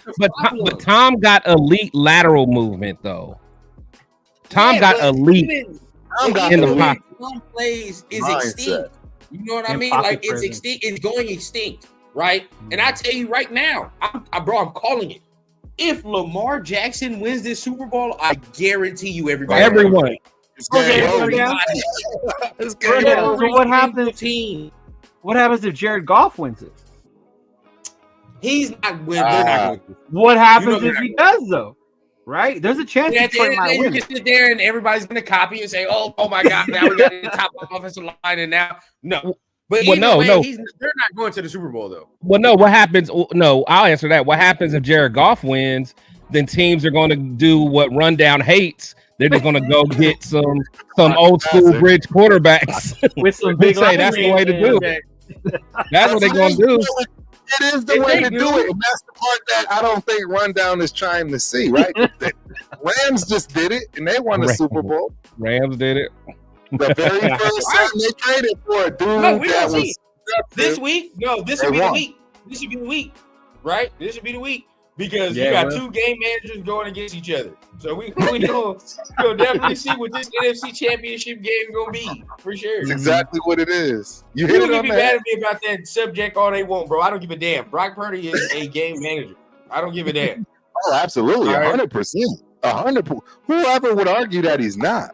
[SPEAKER 4] Tom got elite lateral movement though. Tom got elite in the pocket.
[SPEAKER 3] Some plays is extinct. You know what I mean? Like it's extinct. It's going extinct, right? And I tell you right now, I'm calling it. If Lamar Jackson wins this Super Bowl, I guarantee you
[SPEAKER 4] everyone.
[SPEAKER 2] So what happens? What happens if Jared Goff wins it?
[SPEAKER 3] He's not winning. They're not going to.
[SPEAKER 2] What happens if he does though? Right? There's a chance Detroit might win.
[SPEAKER 3] You can sit there and everybody's going to copy and say, "Oh my God! Now we got the top offensive line, and now no." But they're not going to the Super Bowl though.
[SPEAKER 4] Well, no. What happens? No, I'll answer that. What happens if Jared Goff wins? Then teams are going to do what Rundown hates. They're just going to go get some old school bridge quarterbacks
[SPEAKER 2] with some big.
[SPEAKER 4] Say that's the way to do it. That's what they're going to do.
[SPEAKER 1] It is the way to do it. And that's the part that I don't think Rundown is trying to see, right? The Rams just did it, and they won the Super Bowl.
[SPEAKER 4] Rams did it.
[SPEAKER 1] The very first time they traded for a dude that was
[SPEAKER 3] this week. No, this would be the week. This should be the week, right? This should be the week. Because you got two game managers going against each other. So we'll definitely see what this NFC Championship game is going to be, for sure.
[SPEAKER 1] That's exactly what it is. You
[SPEAKER 3] can be mad at me about that subject all they want, bro. I don't give a damn. Brock Purdy is a game manager. I don't give a damn.
[SPEAKER 1] Oh, absolutely. 100%. 100%. Whoever would argue that he's not?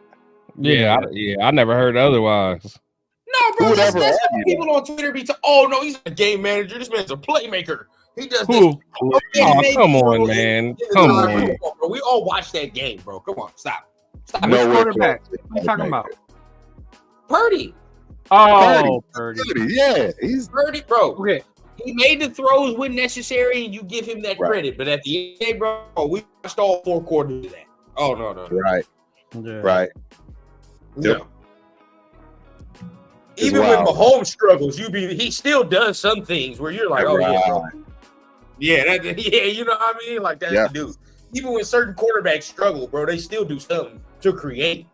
[SPEAKER 4] Yeah, I never heard otherwise.
[SPEAKER 3] No, bro. That's what people on Twitter be talking. Oh, no, he's a game manager. This man's a playmaker. He does this.
[SPEAKER 4] Oh, come on, man. Come on.
[SPEAKER 3] Bro. We all watched that game, bro. Come on, stop.
[SPEAKER 2] No quarterback. What are you talking about?
[SPEAKER 3] Purdy.
[SPEAKER 2] Oh, Purdy.
[SPEAKER 1] Yeah, he's
[SPEAKER 3] Purdy, bro. Okay. He made the throws when necessary, and you give him that credit. But at the end, day, bro, we watched all 4 quarters of that. Oh, no.
[SPEAKER 1] Right. Yeah. Right.
[SPEAKER 3] Yep. Even when Mahomes struggles, he still does some things where you're like, oh yeah, you know what I mean? Like that's the dude. Even when certain quarterbacks struggle, bro, they still do something to create.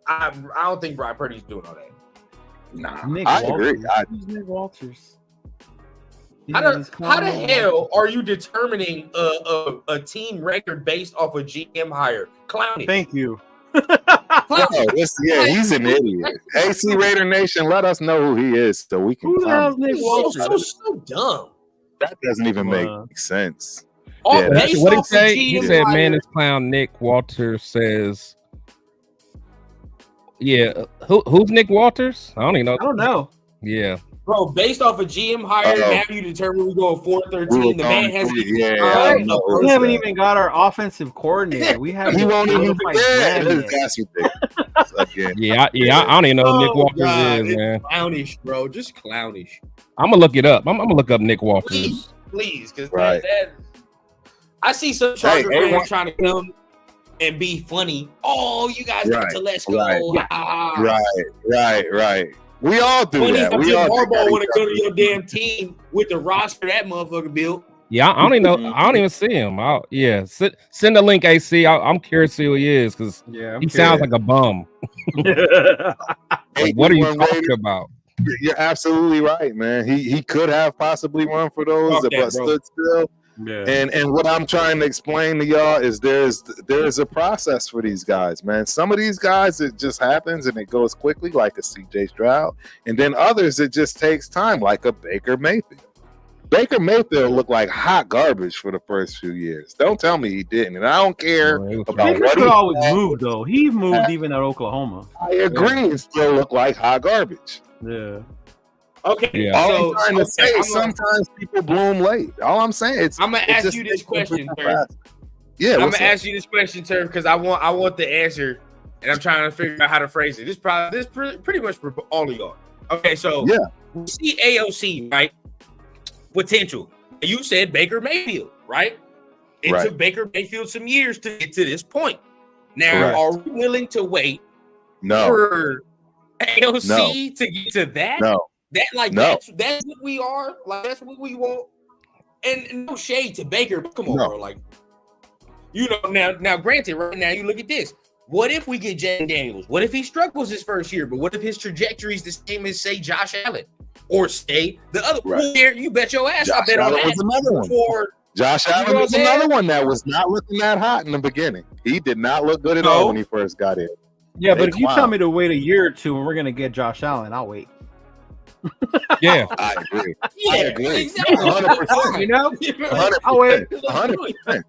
[SPEAKER 3] I don't think Brock Purdy's doing all that.
[SPEAKER 1] Nah, I agree.
[SPEAKER 2] Nick Walters.
[SPEAKER 3] How the hell are you determining a team record based off a GM hire? Clowning.
[SPEAKER 2] Thank you.
[SPEAKER 1] He's an idiot. AC Raider Nation, let us know who he is so we can.
[SPEAKER 2] Who the hell's Nick Walters?
[SPEAKER 3] So dumb.
[SPEAKER 1] That doesn't even make sense.
[SPEAKER 3] All based
[SPEAKER 4] What did he
[SPEAKER 3] off
[SPEAKER 4] say?
[SPEAKER 3] of
[SPEAKER 4] He
[SPEAKER 3] GM
[SPEAKER 4] said,
[SPEAKER 3] hire.
[SPEAKER 4] "Man, this clown Nick Walters says." Yeah, who's Nick Walters? I don't even know.
[SPEAKER 2] I don't know.
[SPEAKER 4] Yeah,
[SPEAKER 3] Bro, based off of GM hire, now you determine we go 4-13. The man has
[SPEAKER 2] We haven't even got our offensive coordinator. We haven't.
[SPEAKER 1] He won't even
[SPEAKER 2] be
[SPEAKER 1] there. That's ridiculous. Again.
[SPEAKER 4] yeah. I don't even know who Nick Walters is,
[SPEAKER 3] it's
[SPEAKER 4] man.
[SPEAKER 3] clownish, bro. Just clownish.
[SPEAKER 4] I'm gonna look it up. I'm gonna look up Nick Walters.
[SPEAKER 3] Please, because
[SPEAKER 1] Right.
[SPEAKER 3] I see some Charger fans
[SPEAKER 1] everyone-
[SPEAKER 3] trying to come and be funny. Oh, you guys got to let's go.
[SPEAKER 1] Right. We all do
[SPEAKER 3] Funny
[SPEAKER 1] that.
[SPEAKER 3] how
[SPEAKER 1] We
[SPEAKER 3] Jim
[SPEAKER 1] all
[SPEAKER 3] Harbaugh want to go to your damn team with the roster that motherfucker built.
[SPEAKER 4] Yeah, I don't even know. I don't even see him. Send the link, AC. I'm curious to see who he is because he sounds like a bum. Like, what are you talking about?
[SPEAKER 1] You're absolutely right, man. He could have possibly run for those, but stood still.
[SPEAKER 2] Yeah.
[SPEAKER 1] And what I'm trying to explain to y'all is there's a process for these guys, man. Some of these guys it just happens and it goes quickly, like a CJ Stroud, and then others it just takes time, like a Baker Mayfield. Baker Mayfield looked like hot garbage for the first few years. Don't tell me he didn't, and I don't care about
[SPEAKER 2] Baker
[SPEAKER 1] what
[SPEAKER 2] could
[SPEAKER 1] he
[SPEAKER 2] always move though. He moved even at Oklahoma.
[SPEAKER 1] I agree, it still looked like hot garbage.
[SPEAKER 2] Yeah.
[SPEAKER 3] Okay.
[SPEAKER 4] Yeah.
[SPEAKER 1] All I'm trying to say is sometimes people bloom late. All I'm saying is
[SPEAKER 3] I'm gonna ask you this question, sir.
[SPEAKER 1] Yeah,
[SPEAKER 3] I'm gonna ask you this question, sir, because I want the answer, and I'm trying to figure out how to phrase it. This pretty much for all of y'all. Okay, so we see AOC, right? Potential. You said Baker Mayfield, right? It took Baker Mayfield some years to get to this point. Now, are we willing to wait for AOC to get to that? That's what we are. Like that's what we want. And no shade to Baker, but come on, bro. Like, you know, now granted, right now you look at this. What if we get Jaden Daniels? What if he struggles his first year? But what if his trajectory is the same as, say, Josh Allen? Or say the other year, you bet your ass I bet on that.
[SPEAKER 1] Was another one. Josh Allen was another one that was not looking that hot in the beginning. He did not look good at all when he first got in.
[SPEAKER 2] Yeah, but if you tell me to wait a year or two and we're gonna get Josh Allen, I'll wait.
[SPEAKER 4] Yeah,
[SPEAKER 1] I agree.
[SPEAKER 3] Yeah,
[SPEAKER 1] I agree.
[SPEAKER 3] Exactly.
[SPEAKER 1] 100%.
[SPEAKER 2] You know,
[SPEAKER 1] 100%.
[SPEAKER 2] I'll wait.
[SPEAKER 1] 100%.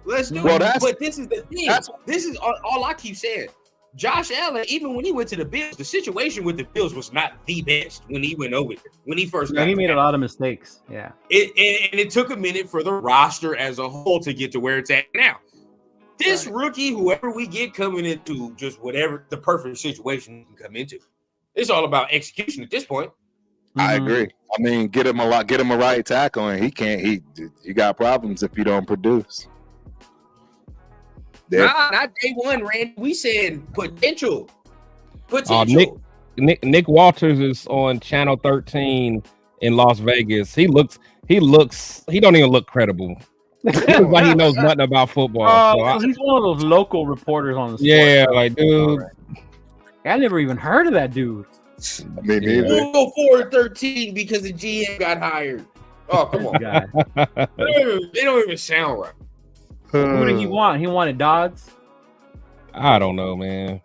[SPEAKER 3] Let's do it. But this is the thing. This is all I keep saying. Josh Allen, even when he went to the Bills, the situation with the Bills was not the best when he went over there. When he first got
[SPEAKER 2] he made a lot of mistakes. Yeah.
[SPEAKER 3] It took a minute for the roster as a whole to get to where it's at now. This rookie, whoever we get coming into, just whatever the perfect situation he can come into. It's all about execution at this point.
[SPEAKER 1] I agree. I mean, get him a right tackle, and you got problems if you don't produce.
[SPEAKER 3] Nah, not day one, Randy. We said potential.
[SPEAKER 4] Nick Walters is on Channel 13 in Las Vegas. He don't even look credible. He looks like he knows nothing about football.
[SPEAKER 2] He's one of those local reporters on the sport.
[SPEAKER 4] Yeah, like dude.
[SPEAKER 2] I never even heard of that dude.
[SPEAKER 1] Me neither.
[SPEAKER 3] We'll go 4-13 because the GM got hired. Oh, come on. They don't even sound right.
[SPEAKER 2] Who did he want? He wanted Dodds?
[SPEAKER 4] I don't know, man.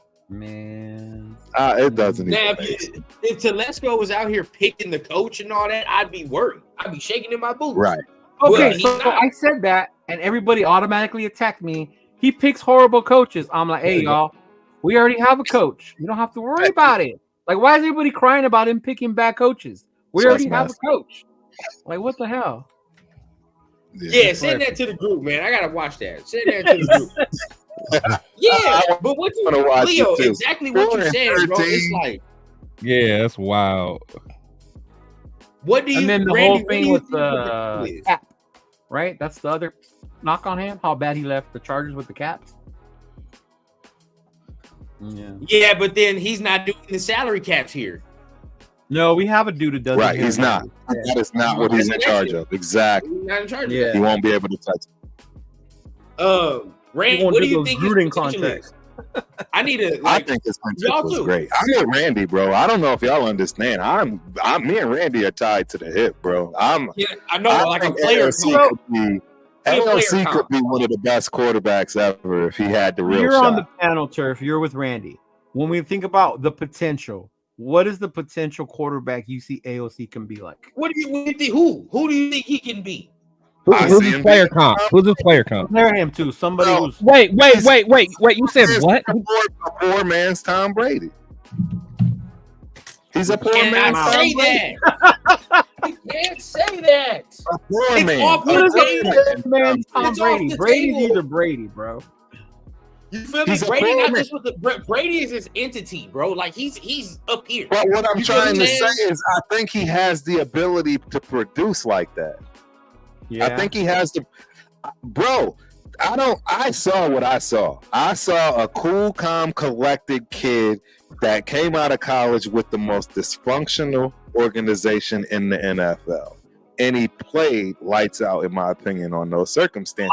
[SPEAKER 1] It doesn't.
[SPEAKER 3] Now, if Telesco was out here picking the coach and all that, I'd be worried. I'd be shaking in my boots.
[SPEAKER 1] Right.
[SPEAKER 2] Okay, so I said that, and everybody automatically attacked me. He picks horrible coaches. I'm like, hey, y'all, we already have a coach. You don't have to worry about it. Like, why is everybody crying about him picking bad coaches? We already have a coach. Like, what the hell?
[SPEAKER 3] Yeah, send that to the group, man. I gotta watch that. Send that to the group. Yeah, but what you, Leo, exactly what you said, bro. It's like,
[SPEAKER 4] yeah, that's wild.
[SPEAKER 3] What do you?
[SPEAKER 2] And then the
[SPEAKER 3] Randy,
[SPEAKER 2] whole thing with the cap, right? That's the other knock on him. How bad he left the Chargers with the caps.
[SPEAKER 3] Yeah, but then he's not doing the salary caps here.
[SPEAKER 2] No, we have a dude that does.
[SPEAKER 1] Right, he's not. That is not what he's in charge of. Exactly.
[SPEAKER 3] He's not in charge of
[SPEAKER 1] He
[SPEAKER 3] that.
[SPEAKER 1] won't be able to touch it.
[SPEAKER 3] Randy, what do you think his potential is? I need to.
[SPEAKER 1] I think his potential was great. I get Randy, bro. I don't know if y'all understand. Me and Randy are tied to the hip, bro.
[SPEAKER 3] I know, like a player.
[SPEAKER 1] AOC could be one of the best quarterbacks ever if he had the real shot.
[SPEAKER 2] You're on the panel, Turf. You're with Randy. When we think about the potential, what is the potential quarterback you see AOC can be like?
[SPEAKER 3] What do you think? Who do you think he can be?
[SPEAKER 4] Who's his player comp? Who's his player comp?
[SPEAKER 2] Compare him to somebody who's.
[SPEAKER 4] Wait. You said what?
[SPEAKER 1] A poor man's Tom Brady. He's a poor man's Tom
[SPEAKER 3] Brady. You can't say that.
[SPEAKER 1] A poor man.
[SPEAKER 2] What is a man's Tom Brady? Brady's either Brady, bro.
[SPEAKER 3] You feel me? Brady not just with the Brady is his entity, bro. Like he's up here.
[SPEAKER 1] But what I'm trying to say is, I think he has the ability to produce like that. Yeah. I think he has the, bro. I saw what I saw. I saw a cool, calm, collected kid that came out of college with the most dysfunctional organization in the NFL, and he played lights out, in my opinion, on those circumstances.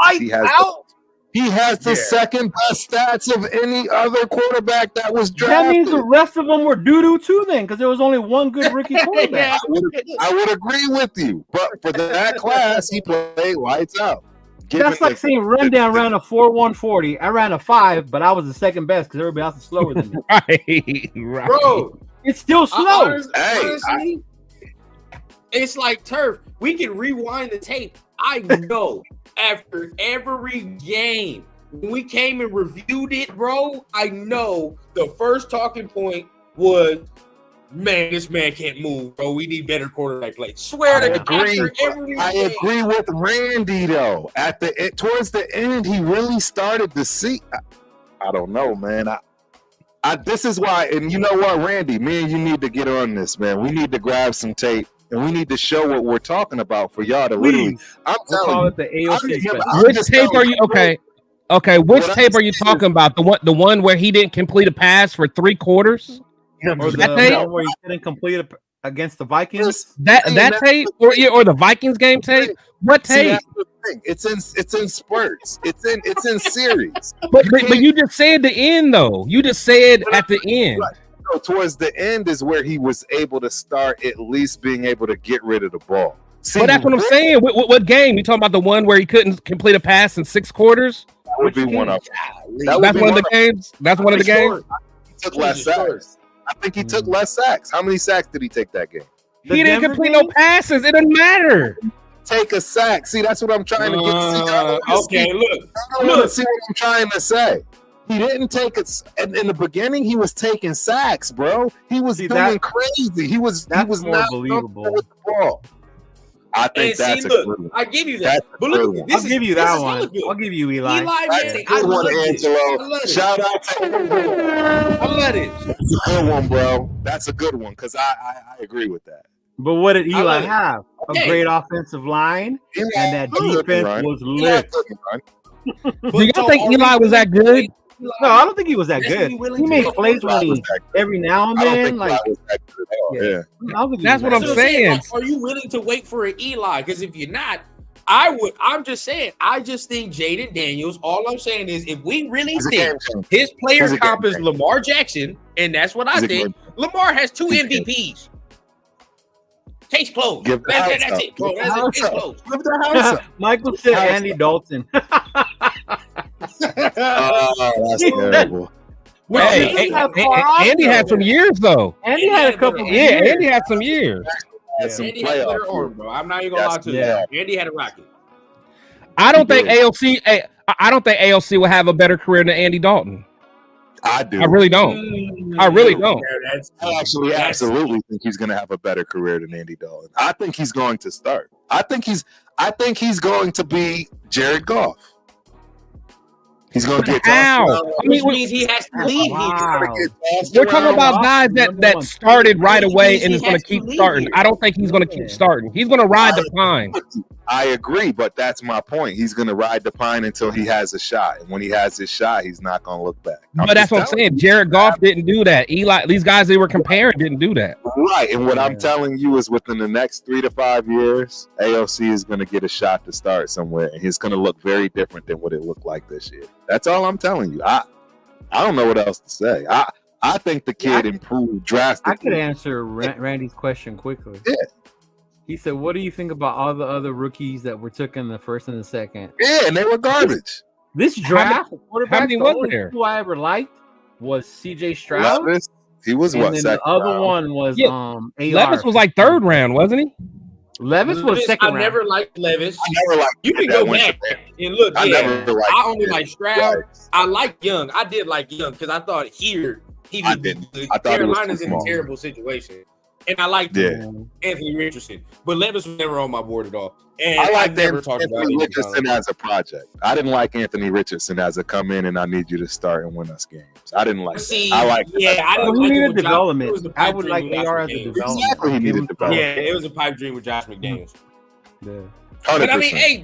[SPEAKER 1] He has the second best stats of any other quarterback that was drafted.
[SPEAKER 2] That means the rest of them were doo-doo too then, because there was only one good rookie quarterback.
[SPEAKER 1] I would agree with you. But for that class, he played lights out.
[SPEAKER 2] That's like saying Rundown ran a 4.1 40. I ran a 5, but I was the second best because everybody else is slower than me.
[SPEAKER 4] Right.
[SPEAKER 3] Bro,
[SPEAKER 2] it's still slow.
[SPEAKER 3] Honestly, it's like turf. We can rewind the tape. I know. After every game, when we came and reviewed it, bro, I know the first talking point was, man, this man can't move, bro. We need better quarterback play. Swear to God.
[SPEAKER 1] I agree with Randy, though. Towards the end, he really started to see. I don't know, man. This is why, and you know what, Randy, me and you need to get on this, man. We need to grab some tape. And we need to show what we're talking about for y'all to literally. I'm telling you,
[SPEAKER 2] the AOC.
[SPEAKER 4] Which tape are you? Okay. Which tape are you talking about? The one where he didn't complete a pass for 3 quarters?
[SPEAKER 2] Or that tape where he didn't complete it against the Vikings?
[SPEAKER 4] That tape, or the Vikings game tape? What tape?
[SPEAKER 1] It's in spurts. It's in series.
[SPEAKER 4] But you just said the end though. You just said at the end.
[SPEAKER 1] Right. Towards the end is where he was able to start at least being able to get rid of the ball.
[SPEAKER 4] But that's what I'm saying. What game? You talking about the one where he couldn't complete a pass in 6 quarters?
[SPEAKER 1] That would be one of them.
[SPEAKER 4] That's one of the games? That's one of the games?
[SPEAKER 1] He took less sacks. I think he took less sacks. How many sacks did he take that game?
[SPEAKER 4] He didn't complete no passes. It doesn't matter.
[SPEAKER 1] Take a sack. See, that's what I'm trying to get.
[SPEAKER 3] Okay,
[SPEAKER 1] look. See what I'm trying to say. He didn't take it in the beginning. He was taking sacks, bro. He was doing crazy. He was not
[SPEAKER 2] believable
[SPEAKER 1] with the ball. I think that's a good one.
[SPEAKER 3] I give you that. But look,
[SPEAKER 2] I'll give you that one. I'll give you Eli.
[SPEAKER 1] That's a good one, Angelo. Shout out to
[SPEAKER 3] I love it.
[SPEAKER 1] That's a good one, bro. That's a good one because I agree with that.
[SPEAKER 2] But what did Eli have? A great offensive line, and that defense was lit.
[SPEAKER 4] Do you think Eli was that good?
[SPEAKER 2] No, I don't think he was that good. He made plays every now and then.
[SPEAKER 4] That's what I'm saying.
[SPEAKER 3] Are you willing to wait for an Eli? Because if you're not, I would. I'm just saying. I just think Jaden Daniels. All I'm saying is, if we really think his player comp is Lamar Jackson, and that's what I think, Lamar has 2 MVPs. Case closed. That's it, bro. That's it. Case closed.
[SPEAKER 2] Michael said Andy Dalton.
[SPEAKER 1] That's terrible.
[SPEAKER 4] Hey, Andy had some years though.
[SPEAKER 2] Andy had a couple.
[SPEAKER 4] Andy had some years.
[SPEAKER 3] Andy had a better arm, bro. I'm not even gonna lie to you. Andy had a rocket.
[SPEAKER 4] I don't think AOC will have a better career than Andy Dalton.
[SPEAKER 1] I do.
[SPEAKER 4] I really don't. I really don't.
[SPEAKER 1] I actually absolutely think he's going to have a better career than Andy Dalton. I think he's going to start. I think he's going to be Jared Goff. He's going to get
[SPEAKER 4] how?
[SPEAKER 3] I mean, which means he has to leave.
[SPEAKER 4] We're talking about guys that started right away and is going to keep starting. I don't think he's going to keep starting. He's going to ride the pine.
[SPEAKER 1] I agree, but that's my point. He's going to ride the pine until he has a shot. And when he has his shot, he's not going to look back.
[SPEAKER 4] But that's what I'm saying. Jared Goff didn't do that. Eli, these guys they were comparing didn't do that.
[SPEAKER 1] Right. And what I'm telling you is within the next 3 to 5 years, AOC is going to get a shot to start somewhere. And he's going to look very different than what it looked like this year. That's all I'm telling you. I don't know what else to say. I think the kid improved drastically.
[SPEAKER 2] I could answer Randy's question quickly.
[SPEAKER 1] Yeah.
[SPEAKER 2] He said, what do you think about all the other rookies that were took in the first and the second?
[SPEAKER 1] Yeah, and they were garbage.
[SPEAKER 2] This draft,
[SPEAKER 4] how many was there?
[SPEAKER 2] Who I ever liked was CJ Stroud.
[SPEAKER 1] Levis, he was
[SPEAKER 2] and
[SPEAKER 1] what?
[SPEAKER 2] Then
[SPEAKER 1] second
[SPEAKER 2] the other
[SPEAKER 1] round.
[SPEAKER 2] one was AR.
[SPEAKER 4] Levis was like 3rd round, wasn't he?
[SPEAKER 2] Levis was second round.
[SPEAKER 3] I never liked Levis.
[SPEAKER 1] I never liked.
[SPEAKER 3] You can go back and look. I only like Stroud. I like Young. I did like Young because I thought here he would be good. Carolina's in a terrible situation. And I liked Anthony Richardson, but Levis was never on my board at all. And
[SPEAKER 1] I like
[SPEAKER 3] Anthony
[SPEAKER 1] Richardson as a project. I didn't like Anthony Richardson as a come in and I need you to start and win us games. I didn't like. I like.
[SPEAKER 2] I didn't like needed development. I would like AR as a development.
[SPEAKER 1] Exactly, he needed development.
[SPEAKER 3] Yeah, it was a pipe dream with Josh McDaniels.
[SPEAKER 2] Yeah.
[SPEAKER 1] 100%.
[SPEAKER 3] But I mean, hey,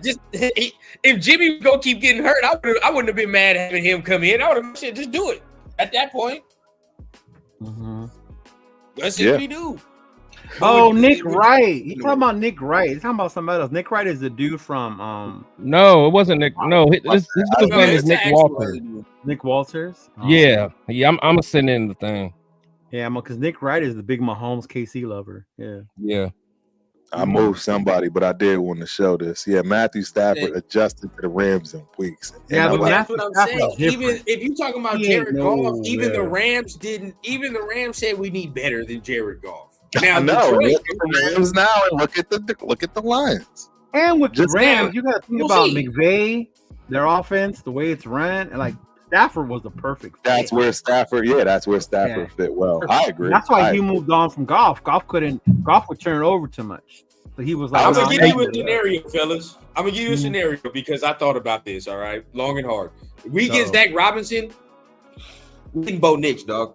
[SPEAKER 3] if Jimmy was gonna keep getting hurt, I wouldn't have been mad having him come in. I would have said, just do it at that point. That's what we do.
[SPEAKER 2] Oh, Nick Wright. You talking about Nick Wright? You talking about somebody else? Nick Wright is the dude from
[SPEAKER 4] No, it wasn't Nick. No, his name is Nick Walters.
[SPEAKER 2] Nick Walters.
[SPEAKER 4] Yeah. I'm sending in the thing.
[SPEAKER 2] Yeah, because Nick Wright is the big Mahomes KC lover.
[SPEAKER 4] Yeah.
[SPEAKER 1] I moved somebody, but I did want to show this. Yeah, Matthew Stafford adjusted to the Rams in weeks.
[SPEAKER 3] Yeah, but that's what I'm saying. Even if you talking about Jared Goff, even the Rams said we need better than Jared Goff. Now,
[SPEAKER 1] look at the Rams now, and look at the Lions.
[SPEAKER 2] And with the Rams, you got to think about McVay, their offense, the way it's run, and like Stafford was the perfect fit.
[SPEAKER 1] That's where Stafford fit well. I agree.
[SPEAKER 2] That's why he moved on from Goff. Goff would turn it over too much. So he was like,
[SPEAKER 3] I'm gonna give you a scenario, fellas. I'm gonna give you a scenario because I thought about this. All right, long and hard. We get Zach Robinson. We can Bo Nix, dog.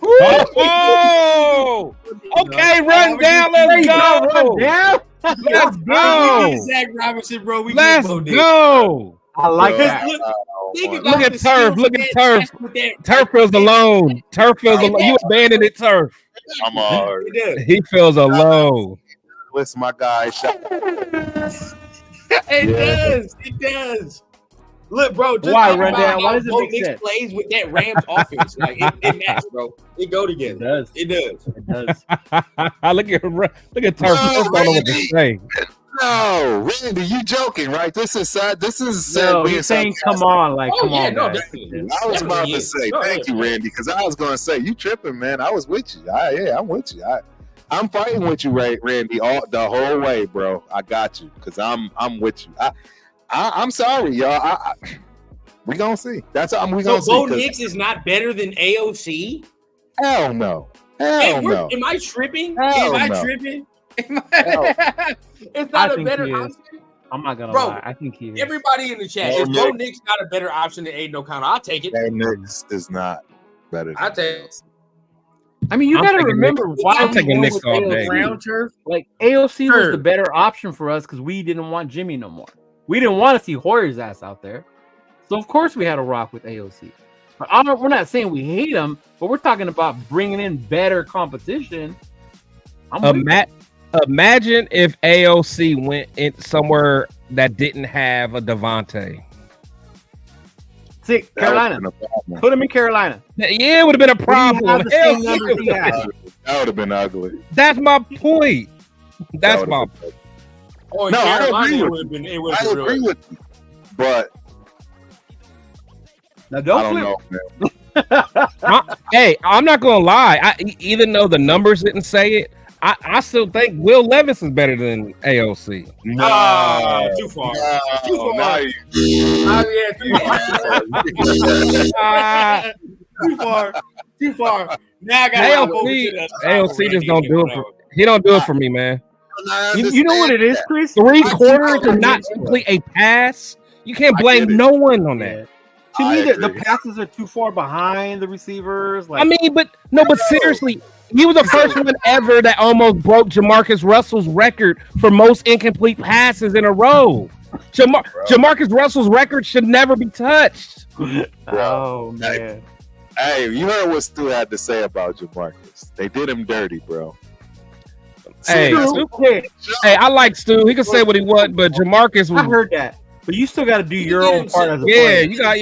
[SPEAKER 4] Oh! Okay, run down. Let's go. Let's go.
[SPEAKER 3] Zach Robinson, bro.
[SPEAKER 4] Let's go.
[SPEAKER 2] I like that.
[SPEAKER 4] Look at Turf. Look at Turf. Turf feels alone. Turf feels alone. You abandoned it, Turf.
[SPEAKER 1] I'm hard.
[SPEAKER 4] He feels alone.
[SPEAKER 1] Listen, my guy.
[SPEAKER 3] It does. Look, bro. Just
[SPEAKER 2] why run down? Why does it make sense?
[SPEAKER 3] Plays with that Rams offense, like it matches, bro. It go together. It does.
[SPEAKER 4] Look at Turf. I don't know what to say.
[SPEAKER 1] No, Randy, you joking, right? This is
[SPEAKER 2] no, he's saying, come on, come on.
[SPEAKER 3] No,
[SPEAKER 1] I was about to say, thank you, Randy, because I was going to say, you tripping, man. I was with you. I'm with you. I'm fighting with you, Randy, the whole way, bro. I got you, because I'm with you. I'm sorry, y'all. We gonna see. That's we gonna see.
[SPEAKER 3] Bo Nix is not better than AOC.
[SPEAKER 1] Hell no. Hell no.
[SPEAKER 3] Am I tripping?
[SPEAKER 1] Hell
[SPEAKER 3] am I
[SPEAKER 1] no.
[SPEAKER 3] tripping? It's not a better option.
[SPEAKER 2] I'm not gonna lie. I think he is.
[SPEAKER 3] Everybody in the chat, is Bo Nix not a better option than Aiden O'Connell? I'll take it.
[SPEAKER 1] Bo Nix is not better.
[SPEAKER 3] I'll take it.
[SPEAKER 2] I mean, you got to remember why
[SPEAKER 4] I'm taking Knicks all day.
[SPEAKER 2] Like AOC was the better option for us because we didn't want Jimmy no more. We didn't want to see Hoyer's ass out there, so of course we had to rock with AOC. But we're not saying we hate him, but we're talking about bringing in better competition.
[SPEAKER 4] Imagine if AOC went in somewhere that didn't have a Devontae.
[SPEAKER 2] See, Carolina. Put him in Carolina.
[SPEAKER 4] Yeah, it would have been a problem.
[SPEAKER 1] That would have been ugly.
[SPEAKER 4] That's my point. That's my point.
[SPEAKER 3] Oh,
[SPEAKER 1] no,
[SPEAKER 3] Carolina,
[SPEAKER 1] I agree with you. But
[SPEAKER 2] now don't
[SPEAKER 1] I don't know,
[SPEAKER 4] man. Hey, I'm not gonna lie. Even though the numbers didn't say it, I still think Will Levis is better than AOC.
[SPEAKER 3] No, too far. Too far. Too far. Now I got
[SPEAKER 4] AOC just don't do it. He don't do it for me, man.
[SPEAKER 2] You know what it is, Chris?
[SPEAKER 4] 3 quarters to not complete a pass. You can't blame no one on that.
[SPEAKER 2] To me, the passes are too far behind the receivers.
[SPEAKER 4] But seriously, he was the first one ever that almost broke Jamarcus Russell's record for most incomplete passes in a row. Jamarcus Russell's record should never be touched.
[SPEAKER 2] Oh, man.
[SPEAKER 1] Hey, you heard what Stu had to say about Jamarcus. They did him dirty, bro.
[SPEAKER 4] Hey, I like Stu. He can say what he want, but Jamarcus was...
[SPEAKER 2] I heard that. But you still got to do your own part as a player.
[SPEAKER 4] You got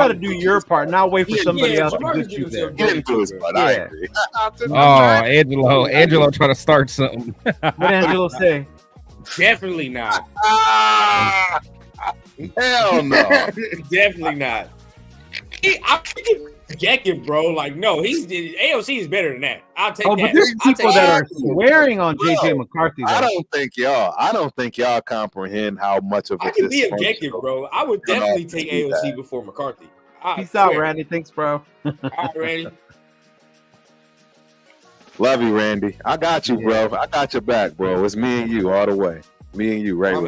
[SPEAKER 4] to
[SPEAKER 2] do your part, not wait for somebody else to get you there.
[SPEAKER 1] He didn't do his part. I agree.
[SPEAKER 4] Angelo trying to start something.
[SPEAKER 2] What Angelo say?
[SPEAKER 3] Definitely not.
[SPEAKER 1] Hell no.
[SPEAKER 3] Definitely not.
[SPEAKER 5] objective, bro. Like, no, AOC is better than that. I'll take that.
[SPEAKER 2] But there's people that are swearing on JJ McCarthy.
[SPEAKER 1] I don't think y'all comprehend how much of it.
[SPEAKER 5] I can be objective, bro. I would definitely take AOC before McCarthy.
[SPEAKER 2] Peace out, Randy. Thanks, bro.
[SPEAKER 5] All right, Randy.
[SPEAKER 1] Love you, Randy. I got you, bro. I got your back, bro. It's me and you all the way. Me and you, right? All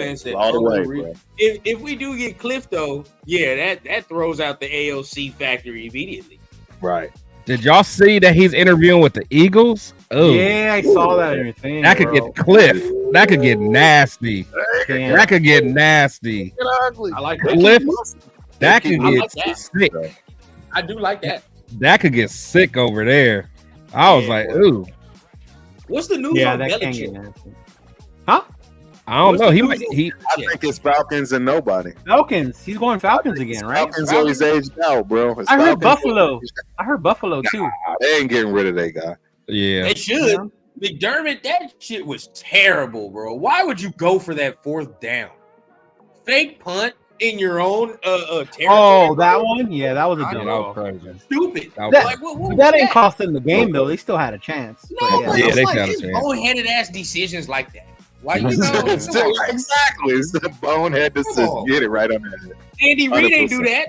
[SPEAKER 1] the way, bro.
[SPEAKER 5] If we do get Cliff, though, yeah, that throws out the AOC factor immediately.
[SPEAKER 1] Right.
[SPEAKER 4] Did y'all see that he's interviewing with the Eagles?
[SPEAKER 2] Oh, yeah, I saw that in your thing.
[SPEAKER 4] That could get Cliff. That could get nasty.
[SPEAKER 2] Damn.
[SPEAKER 4] That could get nasty.
[SPEAKER 5] I like
[SPEAKER 4] Cliff. That could get sick.
[SPEAKER 5] I do like that.
[SPEAKER 4] That could get sick over there. I was like, ooh.
[SPEAKER 5] What's the news on
[SPEAKER 2] that can
[SPEAKER 5] Belichick?
[SPEAKER 2] get nasty. Huh?
[SPEAKER 4] I don't know.
[SPEAKER 1] I think it's Falcons and nobody.
[SPEAKER 2] Falcons. He's going Falcons again, right?
[SPEAKER 1] Falcons always aged out, bro.
[SPEAKER 2] I heard Buffalo. I heard Buffalo too.
[SPEAKER 1] They ain't getting rid of that guy.
[SPEAKER 4] Yeah,
[SPEAKER 5] they should. McDermott, that shit was terrible, bro. Why would you go for that 4th down? Fake punt in your own territory.
[SPEAKER 2] Oh, that one? Yeah, that was a dumb
[SPEAKER 4] that was crazy.
[SPEAKER 5] Stupid.
[SPEAKER 2] That ain't costing the game though. They still had a chance.
[SPEAKER 5] No,
[SPEAKER 4] yeah,
[SPEAKER 5] they
[SPEAKER 4] had a
[SPEAKER 5] chance. Boneheaded ass decisions like that. Like,
[SPEAKER 1] exactly, it's the bonehead decision. Get it right on that.
[SPEAKER 5] Andy Reid ain't do that.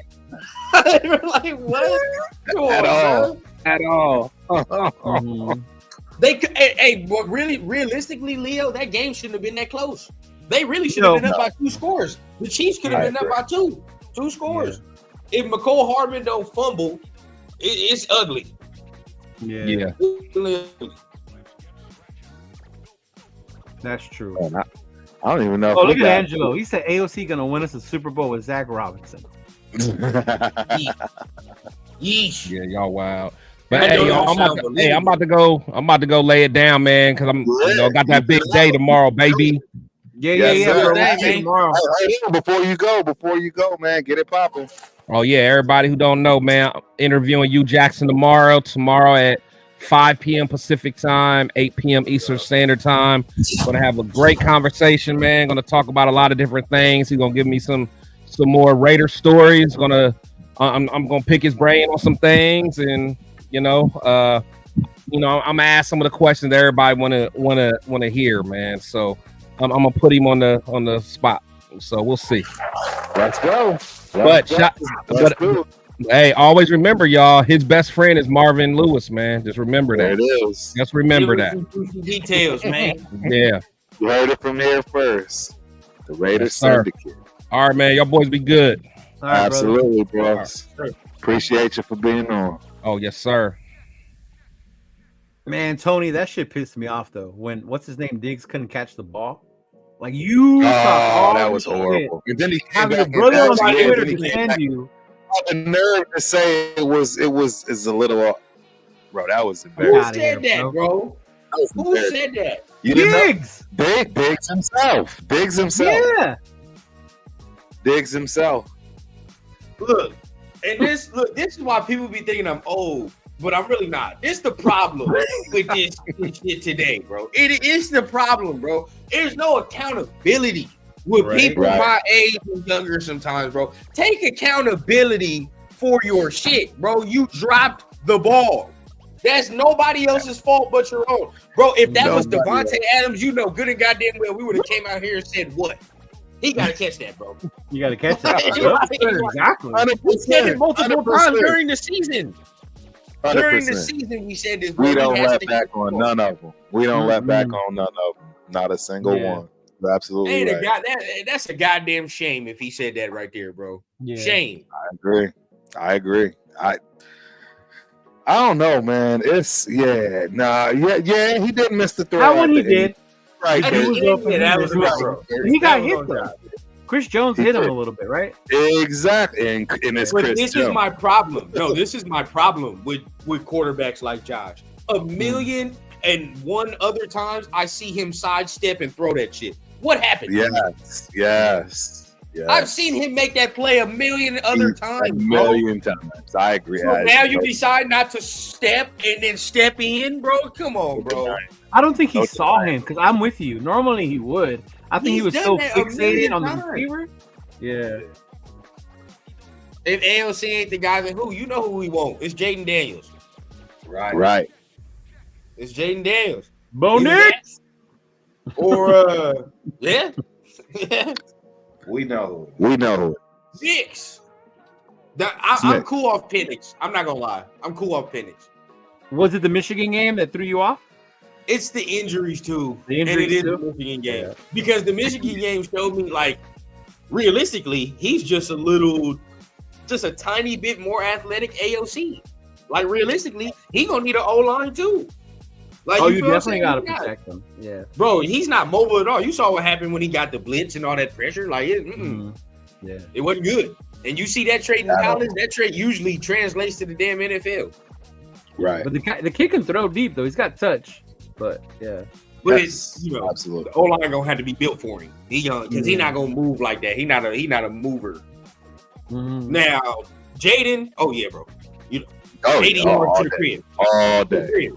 [SPEAKER 5] Like what?
[SPEAKER 4] At all.
[SPEAKER 5] They could. Hey, but really, realistically, Leo, that game shouldn't have been that close. They really should have been up by 2 scores. The Chiefs could have been up by 2 scores. Yeah. If McCole Hardman don't fumble, it's ugly.
[SPEAKER 4] Yeah.
[SPEAKER 2] That's true.
[SPEAKER 1] I don't even know.
[SPEAKER 2] Oh, look at Angelo. He said AOC gonna win us a Super Bowl with Zach Robinson.
[SPEAKER 5] Yeesh.
[SPEAKER 4] Yeah, y'all wild. But hey, y'all, I'm about to go lay it down, man, because I'm got that big day tomorrow, baby.
[SPEAKER 2] Yeah. Tomorrow.
[SPEAKER 1] Before you go, man, get it popping.
[SPEAKER 4] Oh yeah, everybody who don't know, man, I'm interviewing you, Jackson, tomorrow at 5 p.m. Pacific time, 8 p.m. Eastern Standard Time. Gonna have a great conversation, man. Gonna talk about a lot of different things. He's gonna give me some more Raider stories. I'm gonna pick his brain on some things, and I'm gonna ask some of the questions that everybody wanna hear, man. So I'm gonna put him on the spot. So we'll see.
[SPEAKER 1] Let's go.
[SPEAKER 4] Hey, always remember, y'all, his best friend is Marvin Lewis, man. Just remember that.
[SPEAKER 1] There it is.
[SPEAKER 4] Just remember that.
[SPEAKER 5] Details, man.
[SPEAKER 4] Yeah.
[SPEAKER 1] You heard it from here first. The Raiders Syndicate.
[SPEAKER 4] All right, man. Y'all boys be good.
[SPEAKER 2] Right,
[SPEAKER 1] absolutely, bro. Appreciate you for being on.
[SPEAKER 4] Oh, yes, sir.
[SPEAKER 2] Man, Tony, that shit pissed me off, though. When, what's his name, Diggs couldn't catch the ball. Like,
[SPEAKER 1] that was horrible. And then he came back.
[SPEAKER 2] Brother on Twitter defend you.
[SPEAKER 1] The nerve to say it was a little, bro. That was embarrassing.
[SPEAKER 5] Who said that, bro? Who said that?
[SPEAKER 2] Diggs.
[SPEAKER 1] Diggs himself.
[SPEAKER 2] Yeah.
[SPEAKER 1] Diggs himself.
[SPEAKER 5] Look, this is why people be thinking I'm old, but I'm really not. It's the problem with this shit today, bro. It is the problem, bro. There's no accountability. With people my age and younger sometimes, bro. Take accountability for your shit, bro. You dropped the ball. That's nobody else's fault but your own. Bro, if that was Devontae Adams, good and goddamn well we would have came out here and said what? He got to catch that, bro.
[SPEAKER 2] You got to catch that.
[SPEAKER 5] Exactly. We said it multiple times during the season. 100%. During the season, we said this.
[SPEAKER 1] We don't let back on none of them. We don't let back on none of them. Not a single one. Absolutely right.
[SPEAKER 5] That's a goddamn shame if he said that right there, bro. Yeah. Shame.
[SPEAKER 1] I agree. I don't know, man. It's he didn't miss the throw.
[SPEAKER 2] That one he did.
[SPEAKER 1] Right.
[SPEAKER 2] He got hit though. Chris Jones hit him a little bit, right?
[SPEAKER 1] Exactly. And it's Chris
[SPEAKER 5] Jones. Is my problem. No, this is my problem with quarterbacks like Josh. 1,000,001 other times I see him sidestep and throw that shit. What happened?
[SPEAKER 1] Yes.
[SPEAKER 5] I've seen him make that play 1,000,000 other times.
[SPEAKER 1] 1,000,000 times. I agree.
[SPEAKER 5] So now you decide not to step and then step in, bro? Come on, bro.
[SPEAKER 2] I don't think he saw him because I'm with you. Normally he would. I think he was so fixated on the receiver. Yeah.
[SPEAKER 5] If AOC ain't the guy, then who? You know who we want? It's Jaden Daniels.
[SPEAKER 1] Right.
[SPEAKER 5] It's Jaden Daniels.
[SPEAKER 2] Bo Nix.
[SPEAKER 5] Or yeah.
[SPEAKER 3] We know.
[SPEAKER 5] Six. I'm cool off Penix. I'm not gonna lie. I'm cool off Penix.
[SPEAKER 2] Was it the Michigan game that threw you off?
[SPEAKER 5] It's the injuries too.
[SPEAKER 2] The injuries
[SPEAKER 5] and it is the Michigan game. Yeah. Because the Michigan game showed me, like, realistically, he's just a tiny bit more athletic AOC. Like, realistically, he gonna need an O-line too. Like,
[SPEAKER 2] you definitely gotta protect him. Yeah.
[SPEAKER 5] Bro, he's not mobile at all. You saw what happened when he got the blitz and all that pressure. Like, it wasn't good. And you see that trait in college, that trait usually translates to the damn NFL.
[SPEAKER 1] Right.
[SPEAKER 2] But the kid can throw deep though. He's got touch. But yeah.
[SPEAKER 5] But it's
[SPEAKER 1] absolutely
[SPEAKER 5] the O-line gonna have to be built for him. He young because he's not gonna move like that. He not a mover.
[SPEAKER 2] Mm-hmm.
[SPEAKER 5] Now, Jaden, oh yeah, bro. 80
[SPEAKER 1] yards
[SPEAKER 5] to the crib.
[SPEAKER 1] All day.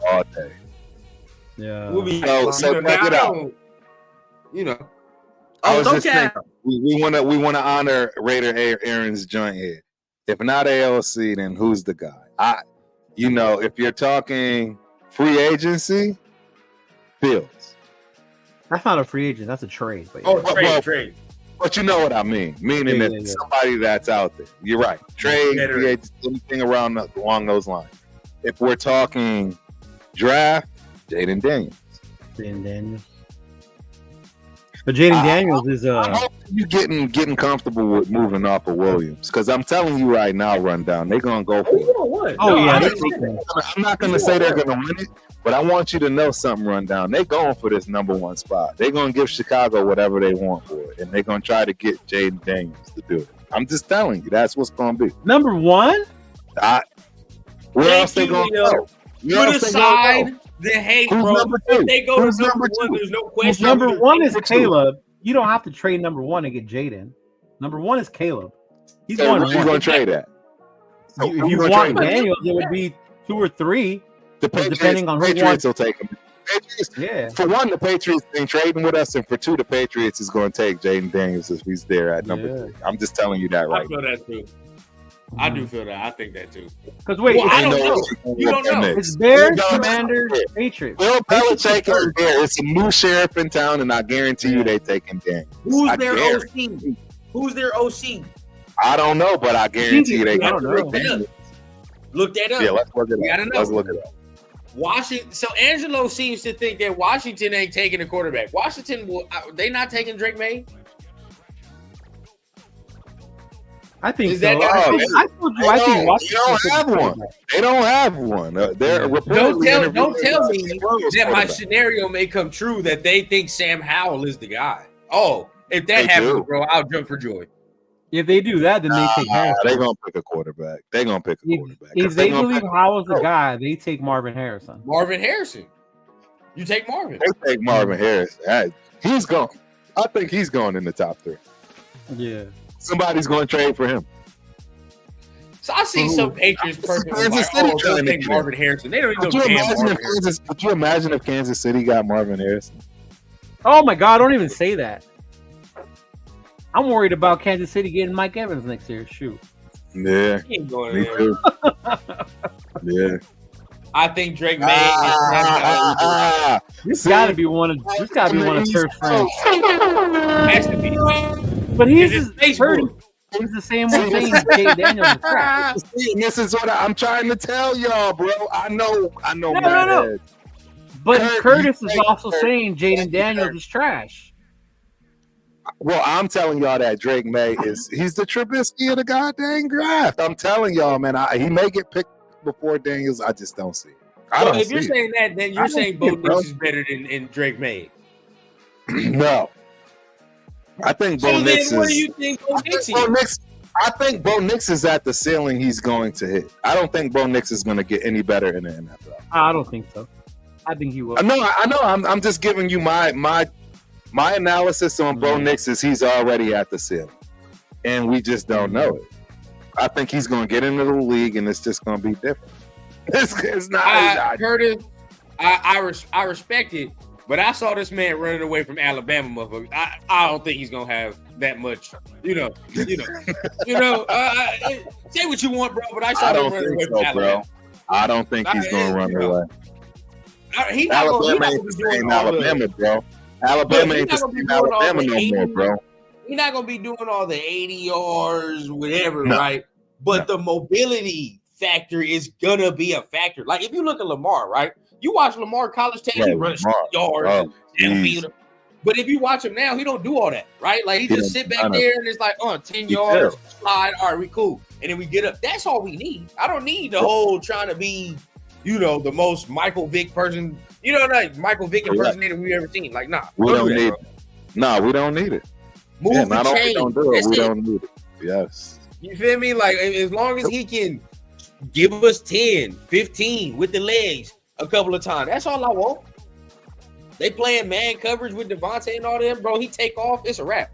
[SPEAKER 2] Yeah.
[SPEAKER 5] We'll be
[SPEAKER 1] so check it out. I was just thinking, we want to honor Raider Aaron's joint here. If not AOC, then who's the guy? If you're talking free Fields.
[SPEAKER 2] That's not a free agent. That's a trade. But
[SPEAKER 5] trade.
[SPEAKER 1] But you know what I mean. Meaning somebody that's out there. You're right. Trade, free agents, anything along those lines. If we're talking draft, Jaden Daniels.
[SPEAKER 2] But Jaden Daniels is
[SPEAKER 1] I hope you getting comfortable with moving off of Williams, because I'm telling you right now, Rundown, they're gonna go for it. I'm not gonna say they're gonna win it, but I want you to know something, Rundown. They're going for this number one spot. They're gonna give Chicago whatever they want for it, and they're gonna try to get Jaden Daniels to do it. I'm just telling you, that's what's gonna be.
[SPEAKER 2] Number one?
[SPEAKER 1] Where else they gonna go?
[SPEAKER 5] Put aside the hate, bro. If they go to number one, there's no question.
[SPEAKER 2] Number one is Caleb. You don't have to trade number one and get Jaden. Number one is Caleb. He's going
[SPEAKER 1] to trade that.
[SPEAKER 2] If you want Daniels, it would be 2 or 3, depending on who
[SPEAKER 1] Patriots will take him.
[SPEAKER 2] Yeah.
[SPEAKER 1] For one, the Patriots ain't trading with us, and for two, the Patriots is going to take Jaden Daniels if he's there at number 3. I'm just telling you that right.
[SPEAKER 5] I feel that too. I do feel that. I think that too.
[SPEAKER 2] Because wait,
[SPEAKER 5] I don't know. You don't know.
[SPEAKER 2] It's Bears, Commanders, Patriots.
[SPEAKER 1] Bill Belichick is there. It's a new sheriff in town, and I guarantee you they taking Daniels.
[SPEAKER 5] Who's their OC? Who's their OC?
[SPEAKER 1] I don't know, but I guarantee you they got
[SPEAKER 5] Daniels. Look that up.
[SPEAKER 1] Yeah, let's look it up. Let's look it up.
[SPEAKER 5] Washington. So Angelo seems to think that Washington ain't taking a quarterback. Washington will. They not taking Drake May.
[SPEAKER 2] I think
[SPEAKER 5] is
[SPEAKER 2] so.
[SPEAKER 5] That
[SPEAKER 2] I told you. I think Washington
[SPEAKER 1] don't have one. They don't have one. They're
[SPEAKER 5] don't tell me that my scenario may come true that they think Sam Howell is the guy. Oh, if that happens, bro, I'll jump for joy.
[SPEAKER 2] If they do that, then they take Harrison.
[SPEAKER 1] They're gonna pick a quarterback.
[SPEAKER 2] If they believe Howell's the guy, they take Marvin Harrison.
[SPEAKER 5] You take Marvin.
[SPEAKER 1] They take Marvin Harrison. He's gone. I think he's going in the top 3.
[SPEAKER 2] Yeah.
[SPEAKER 1] Somebody's going to trade for him.
[SPEAKER 5] So I see some Patriots person they'll take Marvin Harrison. They don't even know.
[SPEAKER 1] Could you imagine if Kansas City got Marvin Harrison?
[SPEAKER 2] Oh my God! Don't even say that. I'm worried about Kansas City getting Mike Evans next year. Shoot.
[SPEAKER 1] Yeah.
[SPEAKER 5] He ain't going
[SPEAKER 1] Me
[SPEAKER 5] there.
[SPEAKER 1] too. Yeah.
[SPEAKER 5] I think Drake May
[SPEAKER 2] This got to be one of Turf's friends.
[SPEAKER 5] Has to be.
[SPEAKER 2] But he's the same one saying Jay Daniels is crap.
[SPEAKER 1] This is what I'm trying to tell y'all, bro. I know.
[SPEAKER 2] No. But Curtis is also saying Jaden Daniels is trash.
[SPEAKER 1] Well, I'm telling y'all that Drake May he's the Trubisky of the goddamn draft. I'm telling y'all, man. He may get picked before Daniels. I just don't see it.
[SPEAKER 5] If you're saying that, then you're saying Bo Nix is better than Drake May.
[SPEAKER 1] No. I think Bo Nix
[SPEAKER 5] what do you think Bo Nix is?
[SPEAKER 1] I think Bo Nix is at the ceiling he's going to hit. I don't think Bo Nix is going to get any better in the NFL.
[SPEAKER 2] I don't think so. I think he will.
[SPEAKER 1] I know. I'm just giving you my analysis on Bo Nix is he's already at the ceiling, and we just don't know it. I think he's going to get into the league, and it's just going to be different. It's not.
[SPEAKER 5] Curtis, I respect it. But I saw this man running away from Alabama, motherfucker. I don't think he's gonna have that much, say what you want, bro. But I saw him running away from Alabama.
[SPEAKER 1] Bro. I don't think he's gonna run away.
[SPEAKER 5] He's not
[SPEAKER 1] Alabama ain't the same Alabama, bro. Alabama ain't the same Alabama no more, bro.
[SPEAKER 5] He's not gonna be doing all the 80 yards, whatever, right? But the mobility factor is gonna be a factor. Like if you look at Lamar, right? You watch Lamar college tape, he runs yards, downfield. But if you watch him now, he don't do all that, right? Like he just sit back there and it's like, 10 yards, slide, all right, we cool. And then we get up. That's all we need. I don't need the whole trying to be, the most Michael Vick person, like Michael Vick impersonator we've ever seen. Like, nah.
[SPEAKER 1] We don't need it.
[SPEAKER 5] Move the chain.
[SPEAKER 1] We don't do it. We don't need it. Yes.
[SPEAKER 5] You feel me? Like, as long as he can give us 10, 15 with the legs a couple of times, that's all I want. They playing man coverage with Devontae and all them, bro. He take off, it's a wrap.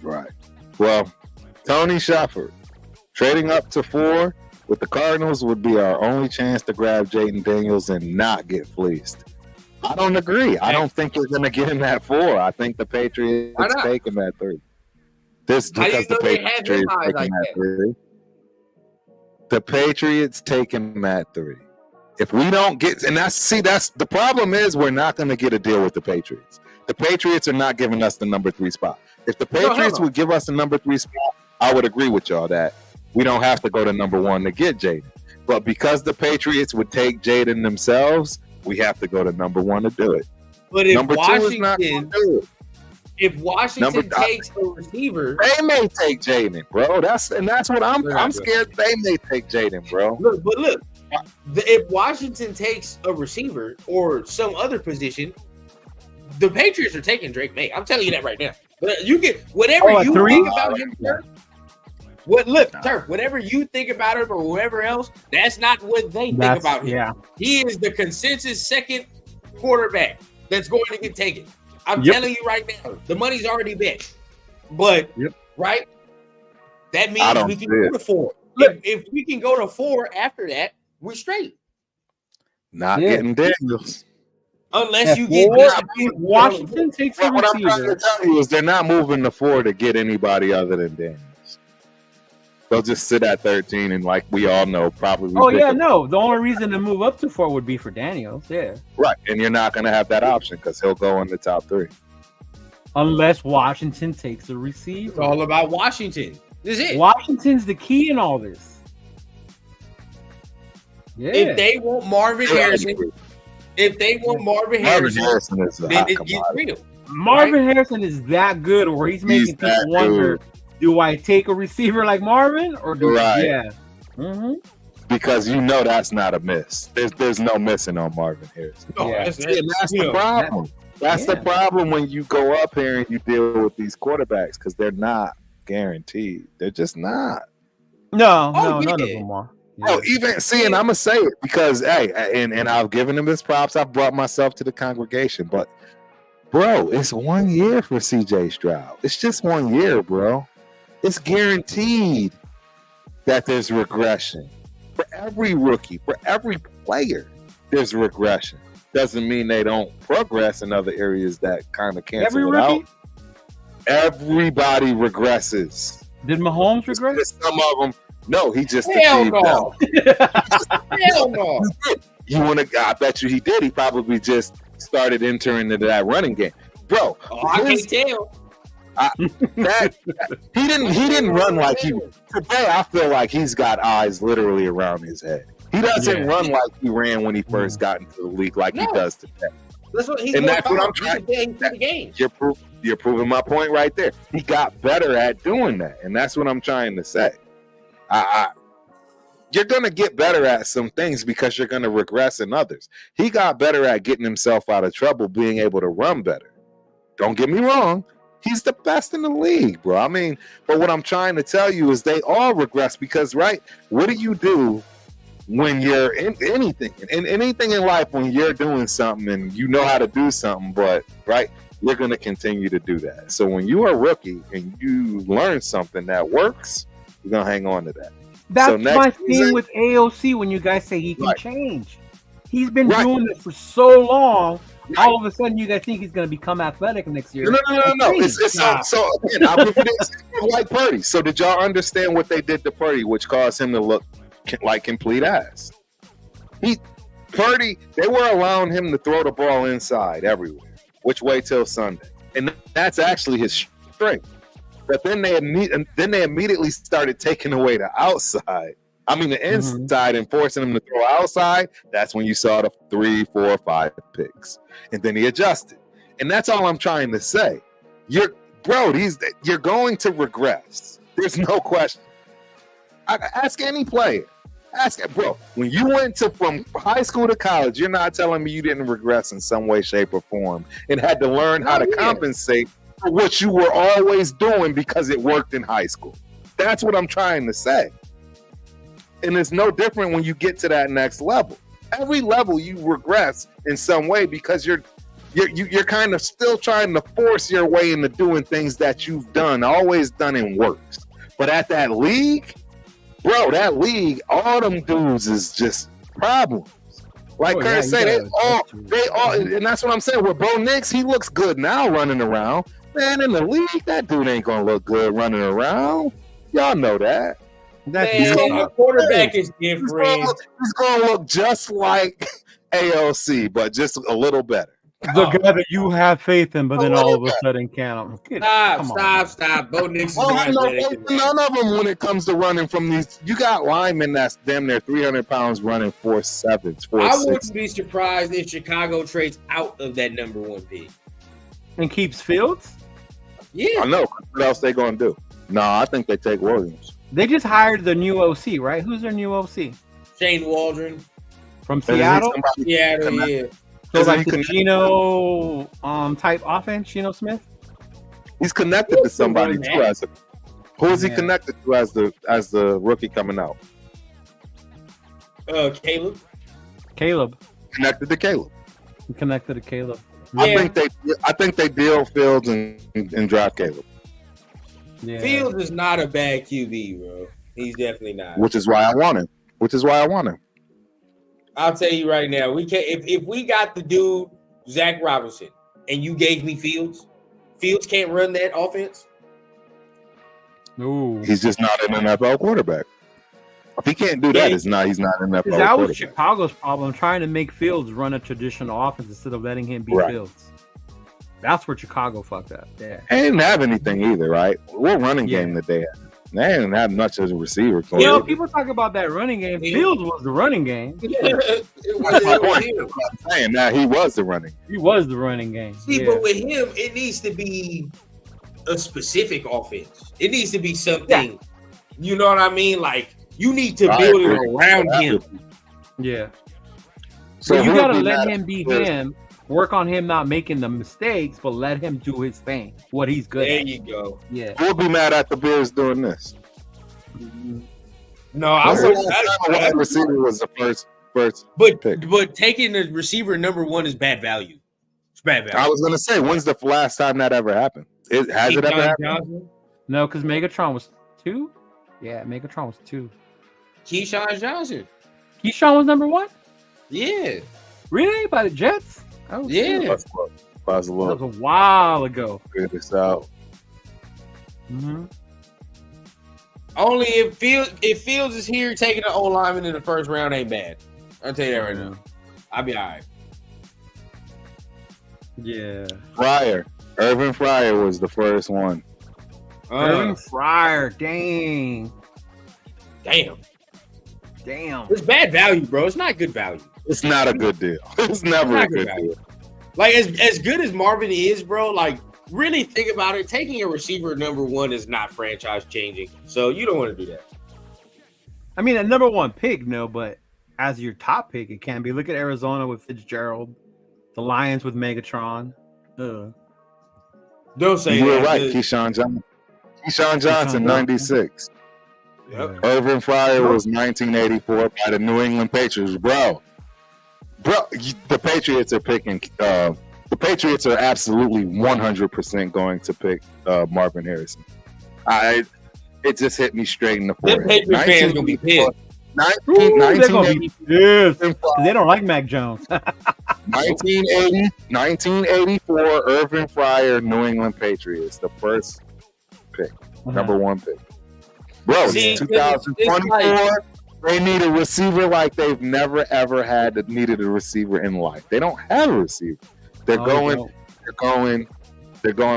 [SPEAKER 1] Right. Well, Tony Shepard, trading up to 4 with the Cardinals would be our only chance to grab Jaden Daniels and not get fleeced. I don't agree. I don't think we're going to get him at 4. I think the Patriots take him at 3. This because the Patriots take him at 3. The Patriots take him at 3. If we don't get, and that's the problem is we're not going to get a deal with the Patriots. The Patriots are not giving us the number 3 spot. If the Patriots would give us the number 3 spot, I would agree with y'all that we don't have to go to number 1 to get Jaden. But because the Patriots would take Jaden themselves, we have to go to number 1 to do it.
[SPEAKER 5] But if
[SPEAKER 1] number 2 is not going to do it.
[SPEAKER 5] If Washington takes a receiver,
[SPEAKER 1] they may take Jaden, bro. That's what I'm scared they may take Jaden, bro.
[SPEAKER 5] Look, if Washington takes a receiver or some other position, the Patriots are taking Drake May. I'm telling you that right now. But you get whatever you think about him, Turf. Turf, whatever you think about him or whoever else, that's not what they think about him.
[SPEAKER 2] Yeah.
[SPEAKER 5] He is the consensus second quarterback that's going to get taken. I'm telling you right now, the money's already bet. But right, that means we can go to 4. Look, if we can go to 4 after that, we're straight.
[SPEAKER 1] Not getting Daniels.
[SPEAKER 5] Unless you get
[SPEAKER 2] Washington takes a receiver.
[SPEAKER 1] What I'm trying to tell you is they're not moving to 4 to get anybody other than Daniels. They'll just sit at 13 and like we all know probably.
[SPEAKER 2] The only reason to move up to 4 would be for Daniels. Yeah.
[SPEAKER 1] Right, and you're not going to have that option because he'll go in the top 3.
[SPEAKER 2] Unless Washington takes a receiver.
[SPEAKER 5] It's all about Washington. This is it.
[SPEAKER 2] Washington's the key in all this. Yeah.
[SPEAKER 5] If they want Marvin Harrison, then it gets real.
[SPEAKER 2] Marvin Harrison is that good, where he's making people wonder: do I take a receiver like Marvin, or do
[SPEAKER 1] Because that's not a miss. There's no missing on Marvin Harrison. That's the problem. That's the problem when you go up here and you deal with these quarterbacks because they're not guaranteed. They're just not.
[SPEAKER 2] None of them are.
[SPEAKER 1] Oh, even seeing, I'm gonna say it because and I've given him his props. I've brought myself to the congregation, but bro, it's 1 year for CJ Stroud. It's just 1 year, bro. It's guaranteed that there's regression for every rookie, for every player. There's regression. Doesn't mean they don't progress in other areas that kind of cancel it out. Everybody regresses.
[SPEAKER 2] Did Mahomes regress?
[SPEAKER 1] Some of them. No, he just
[SPEAKER 5] hell no. Hell no.
[SPEAKER 1] You want to? I bet you he did. He probably just started entering into that running game, bro.
[SPEAKER 5] I can't tell.
[SPEAKER 1] He didn't run like he. Today, I feel like he's got eyes literally around his head. He doesn't run like he ran when he first got into the league, like he does today.
[SPEAKER 5] That's what
[SPEAKER 1] I'm trying to
[SPEAKER 5] game.
[SPEAKER 1] You're proving my point right there. He got better at doing that, and that's what I'm trying to say. You're going to get better at some things because you're going to regress in others. He got better at getting himself out of trouble, being able to run better. Don't get me wrong. He's the best in the league, bro. I mean, but what I'm trying to tell you is they all regress because, right, what do you do when you're in anything in life, when you're doing something and you know how to do something, but, right, you're going to continue to do that. So when you are a rookie and you learn something that works, you're going to hang on to that.
[SPEAKER 2] That's my thing with AOC when you guys say he can change. He's been doing this for so long all of a sudden you guys think he's going to become athletic next year.
[SPEAKER 1] No. It's so again, I'll give you this like Purdy. So did y'all understand what they did to Purdy, which caused him to look like complete ass? Purdy, they were allowing him to throw the ball inside everywhere, which way till Sunday, and that's actually his strength. But then they immediately started taking away the outside. I mean the inside and forcing him to throw outside. That's when you saw the 3, 4, 5 picks, and then he adjusted. And that's all I'm trying to say. You're going to regress. There's no question. Ask any player. Bro, when you went from high school to college, you're not telling me you didn't regress in some way, shape, or form and had to learn how to compensate for what you were always doing because it worked in high school. That's what I'm trying to say. And it's no different when you get to that next level. Every level you regress in some way because you're kind of still trying to force your way into doing things that you've always done and works. But at that league, bro, all them dudes is just problems. Like Kurt said, they all, and that's what I'm saying. With Bo Nix, he looks good now running around. Man, in the league, that dude ain't gonna look good running around. Y'all know that.
[SPEAKER 5] The quarterback is different.
[SPEAKER 1] He's gonna look just like AOC, but just a little better.
[SPEAKER 2] The guy that you have faith in, but then all of a sudden can't.
[SPEAKER 5] Stop. Bo Nix is
[SPEAKER 1] none of them when it comes to running from these. You got linemen that's damn near 300 pounds running 4.7s, 4.6.
[SPEAKER 5] I wouldn't be surprised if Chicago trades out of that number 1 pick.
[SPEAKER 2] And keeps Fields?
[SPEAKER 5] Yeah.
[SPEAKER 1] I know. What else they gonna do? No, I think they take Williams.
[SPEAKER 2] They just hired the new OC, right? Who's their new OC?
[SPEAKER 5] Shane Waldron.
[SPEAKER 2] From Seattle?
[SPEAKER 5] Seattle, yeah.
[SPEAKER 2] So like the Geno type offense, Geno Smith?
[SPEAKER 1] He's connected to somebody too. Who is he connected to as the rookie coming out?
[SPEAKER 5] Caleb.
[SPEAKER 1] Connected to Caleb.
[SPEAKER 2] Yeah.
[SPEAKER 1] I think they deal Fields and draft Caleb.
[SPEAKER 2] Yeah.
[SPEAKER 5] Fields is not a bad QB, bro. He's definitely not.
[SPEAKER 1] Which is why I want him.
[SPEAKER 5] I'll tell you right now, we can't. If we got the dude Zach Robinson and you gave me Fields can't run that offense.
[SPEAKER 2] No,
[SPEAKER 1] he's just not an NFL quarterback. If he can't do that, he's not an NFL quarterback.
[SPEAKER 2] That was Chicago's problem, trying to make Fields run a traditional offense instead of letting him be Fields. That's where Chicago fucked up. Yeah,
[SPEAKER 1] they didn't have anything either, right? What running game did they have? They didn't have much as a receiver.
[SPEAKER 2] People talk about that running game. Fields was the running game.
[SPEAKER 1] That's my point. I'm saying now he was the running.
[SPEAKER 2] He was the running game.
[SPEAKER 5] See, but with him, it needs to be a specific offense. It needs to be something. You know what I mean? Like you need to build it around him.
[SPEAKER 2] Yeah. So you gotta let him be him. Work on him not making the mistakes, but let him do his thing. What he's good
[SPEAKER 5] at.
[SPEAKER 2] There
[SPEAKER 5] you go.
[SPEAKER 2] Yeah.
[SPEAKER 1] We'll be mad at the Bears doing this.
[SPEAKER 5] No, I would.
[SPEAKER 1] That receiver was the first pick.
[SPEAKER 5] But taking the receiver number 1 is bad value. It's bad value.
[SPEAKER 1] I was gonna say, when's the last time that ever happened? Has it ever happened?
[SPEAKER 5] Johnson?
[SPEAKER 2] No, because Megatron was 2. Yeah, Megatron was 2.
[SPEAKER 5] Keyshawn Johnson.
[SPEAKER 2] Keyshawn was number 1?
[SPEAKER 5] Yeah.
[SPEAKER 2] Really? By the Jets? Oh,
[SPEAKER 5] yeah.
[SPEAKER 1] That was a
[SPEAKER 2] while ago.
[SPEAKER 1] Figure this out.
[SPEAKER 2] Mm-hmm.
[SPEAKER 5] Only if Fields is here taking an old lineman in the first round ain't bad. I'll tell you that right now. I'll be all right.
[SPEAKER 2] Yeah.
[SPEAKER 1] Irvin Fryer was the first one.
[SPEAKER 2] Irvin Fryer, dang.
[SPEAKER 5] It's bad value, bro. It's not good value.
[SPEAKER 1] It's not a good deal. It's never a good deal.
[SPEAKER 5] Like as good as Marvin is, bro, like really think about it. Taking a receiver number 1 is not franchise changing. So you don't want to do that.
[SPEAKER 2] I mean, a number 1 pick, no, but as your top pick, it can be. Look at Arizona with Fitzgerald, the Lions with Megatron.
[SPEAKER 5] Don't say
[SPEAKER 1] you were right, Keyshawn Johnson, 96.
[SPEAKER 5] Yep.
[SPEAKER 1] Irvin Fryer was 1984 by the New England Patriots, bro. The Patriots are picking. The Patriots are absolutely 100% going to pick Marvin Harrison. It just hit me straight in the forehead.
[SPEAKER 5] The Patriots fans gonna be pissed.
[SPEAKER 2] They're gonna be pissed. They don't like Mac Jones.
[SPEAKER 1] 1984, Irvin Fryer, New England Patriots, the first pick, number one pick. Bro,
[SPEAKER 5] See,
[SPEAKER 1] 2024. They need a receiver like they've never ever needed a receiver in life. They don't have a receiver. They're going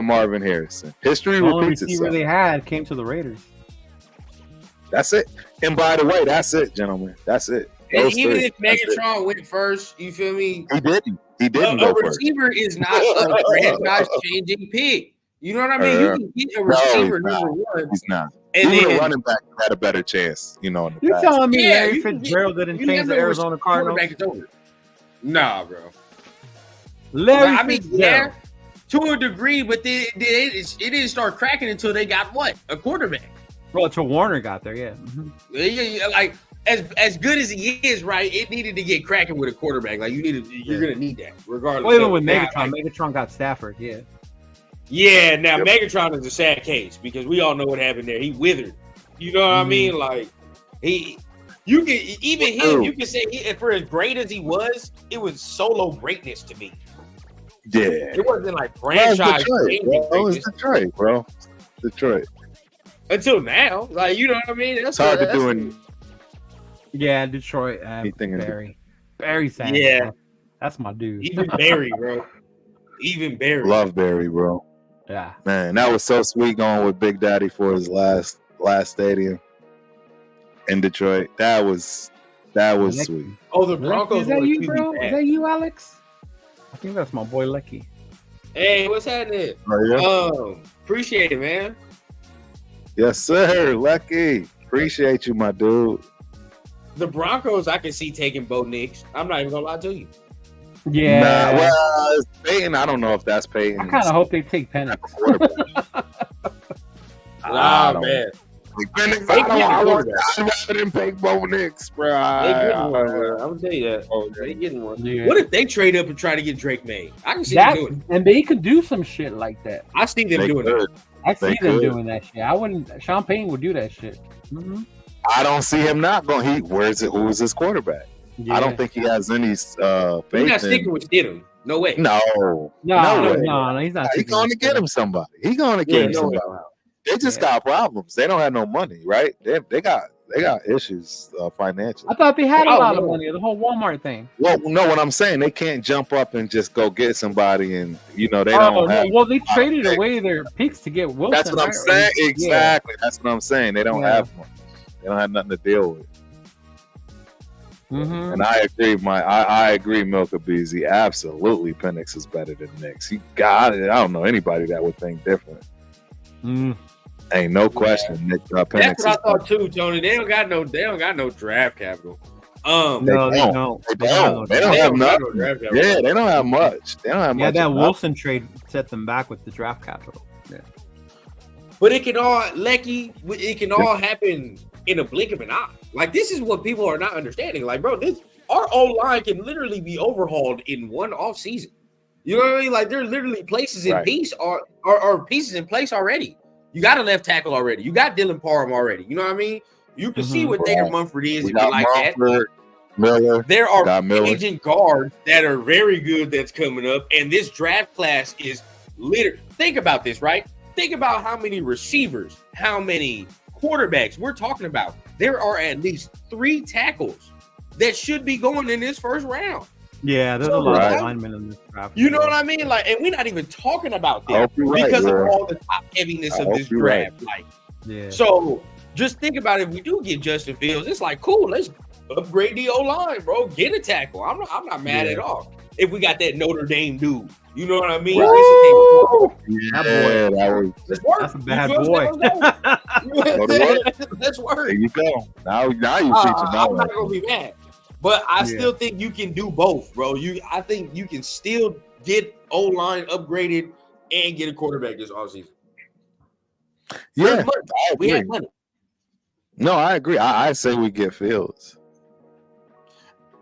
[SPEAKER 1] Marvin Harrison. History repeats itself. The receiver
[SPEAKER 2] they had came to the Raiders.
[SPEAKER 1] That's it. And by the way, that's it, gentlemen. That's it.
[SPEAKER 5] And even if Megatron went first, you feel me?
[SPEAKER 1] He didn't go first.
[SPEAKER 5] A receiver is not a franchise-changing pick. You know what I mean? You can get a receiver number one.
[SPEAKER 1] He's not.
[SPEAKER 5] And
[SPEAKER 1] even
[SPEAKER 5] then,
[SPEAKER 1] a running back had a better chance, in the
[SPEAKER 2] You're
[SPEAKER 1] past.
[SPEAKER 2] telling me Larry Fitzgerald didn't change the Arizona Cardinals?
[SPEAKER 5] Nah, bro.
[SPEAKER 2] Larry
[SPEAKER 5] Fitzgerald. To a degree, but it didn't start cracking until they got what? A quarterback.
[SPEAKER 2] Well, until Warner got there, yeah.
[SPEAKER 5] Yeah, like as good as he is, right? It needed to get cracking with a quarterback. Like you're gonna need that regardless.
[SPEAKER 2] Well, even with Megatron, Megatron got Stafford, yeah.
[SPEAKER 5] Yeah, now Megatron is a sad case because we all know what happened there. He withered. You know what I mean? Like you can say for as great as he was, it was solo greatness to me.
[SPEAKER 1] Yeah,
[SPEAKER 5] it wasn't like franchise.
[SPEAKER 1] It was Detroit, bro. Detroit.
[SPEAKER 5] Until now, like you know what I mean.
[SPEAKER 1] It's hard to do in.
[SPEAKER 2] Yeah, Detroit. Barry Sanders.
[SPEAKER 5] Yeah,
[SPEAKER 2] bro. That's my dude.
[SPEAKER 5] Even Barry, bro. Even Barry.
[SPEAKER 1] Love Barry, bro.
[SPEAKER 2] Yeah,
[SPEAKER 1] man, that was so sweet going with Big Daddy for his last stadium in Detroit. That was sweet.
[SPEAKER 5] Oh, the Broncos.
[SPEAKER 2] Is that you, bro? Is that you, Alex? I think that's my boy Lecky.
[SPEAKER 5] Hey, what's happening?
[SPEAKER 1] Oh,
[SPEAKER 5] yeah. Appreciate it, man.
[SPEAKER 1] Yes, sir, Lecky. Appreciate you, my dude.
[SPEAKER 5] The Broncos, I can see taking Bo Nix. I'm not even gonna lie to you.
[SPEAKER 2] Yeah.
[SPEAKER 1] Nah, well, Peyton. I don't know if that's Peyton.
[SPEAKER 2] I kind of hope they take Penix.
[SPEAKER 5] Man.
[SPEAKER 1] Penix, I want to take Bo Nix, bro.
[SPEAKER 5] They getting one. I'm gonna tell you that. Oh, they getting one. Yeah. What if they trade up and try to get Drake May? I can see them doing it.
[SPEAKER 2] And they could do some shit like that.
[SPEAKER 5] I see them doing it.
[SPEAKER 2] I see them doing that shit. I wouldn't. Sean Payton would do that shit. Mm-hmm.
[SPEAKER 1] I don't see him not going. Who's his quarterback? Yeah. I don't think he has any faith.
[SPEAKER 5] He's not sticking with Stidham. No way.
[SPEAKER 1] No,
[SPEAKER 2] he's not.
[SPEAKER 1] He's going to get him somebody. He's going to get him somebody. They just got problems. They don't have no money, right? They got issues financially.
[SPEAKER 2] I thought they had a lot of money. The whole Walmart thing.
[SPEAKER 1] Well, no, what I'm saying, they can't jump up and just go get somebody, and they don't have.
[SPEAKER 2] Well, they traded away their picks to get Wilson.
[SPEAKER 1] That's what I'm saying. Exactly. That's what I'm saying. They don't have money. They don't have nothing to deal with.
[SPEAKER 2] Mm-hmm.
[SPEAKER 1] And I agree, I agree, Milka Beasley. Absolutely, Penix is better than Nix. He got it. I don't know anybody that would think different. Ain't no question. Penix.
[SPEAKER 5] That's what I thought too, Tony. They don't got no draft capital.
[SPEAKER 2] No, they don't.
[SPEAKER 1] They don't have nothing. Yeah, they don't have much. They don't have much.
[SPEAKER 2] Yeah, that Wilson trade set them back with the draft capital. Yeah.
[SPEAKER 5] But it can all happen in a blink of an eye. Like, this is what people are not understanding. Like, bro, our O-line can literally be overhauled in one off season. You know what I mean? Like, there are literally places in peace or pieces in place already. You got a left tackle already. You got Dylan Parham already. You know what I mean? You can see what Thayer Munford is and like that.
[SPEAKER 1] Miller.
[SPEAKER 5] There are agent guards that are very good that's coming up, and this draft class is literally. Think about this, right? Think about how many receivers, how many quarterbacks we're talking about. There are at least 3 tackles that should be going in this first round.
[SPEAKER 2] Yeah, there's a lot of linemen in this draft.
[SPEAKER 5] You know what I mean? Like, and we're not even talking about that because of all the top heaviness of this draft. Like, so just think about if we do get Justin Fields, it's like, cool, let's upgrade the O-line, bro. Get a tackle. I'm not mad at all. If we got that Notre Dame dude, you know what I mean?
[SPEAKER 2] That's a bad boy.
[SPEAKER 5] That's work.
[SPEAKER 1] There you go. Now you teach him.
[SPEAKER 5] I'm not gonna be mad, but I still think you can do both, bro. I think you can still get O-line upgraded and get a quarterback this offseason.
[SPEAKER 1] Yeah,
[SPEAKER 5] we have money.
[SPEAKER 1] No, I agree. I say we get Fields.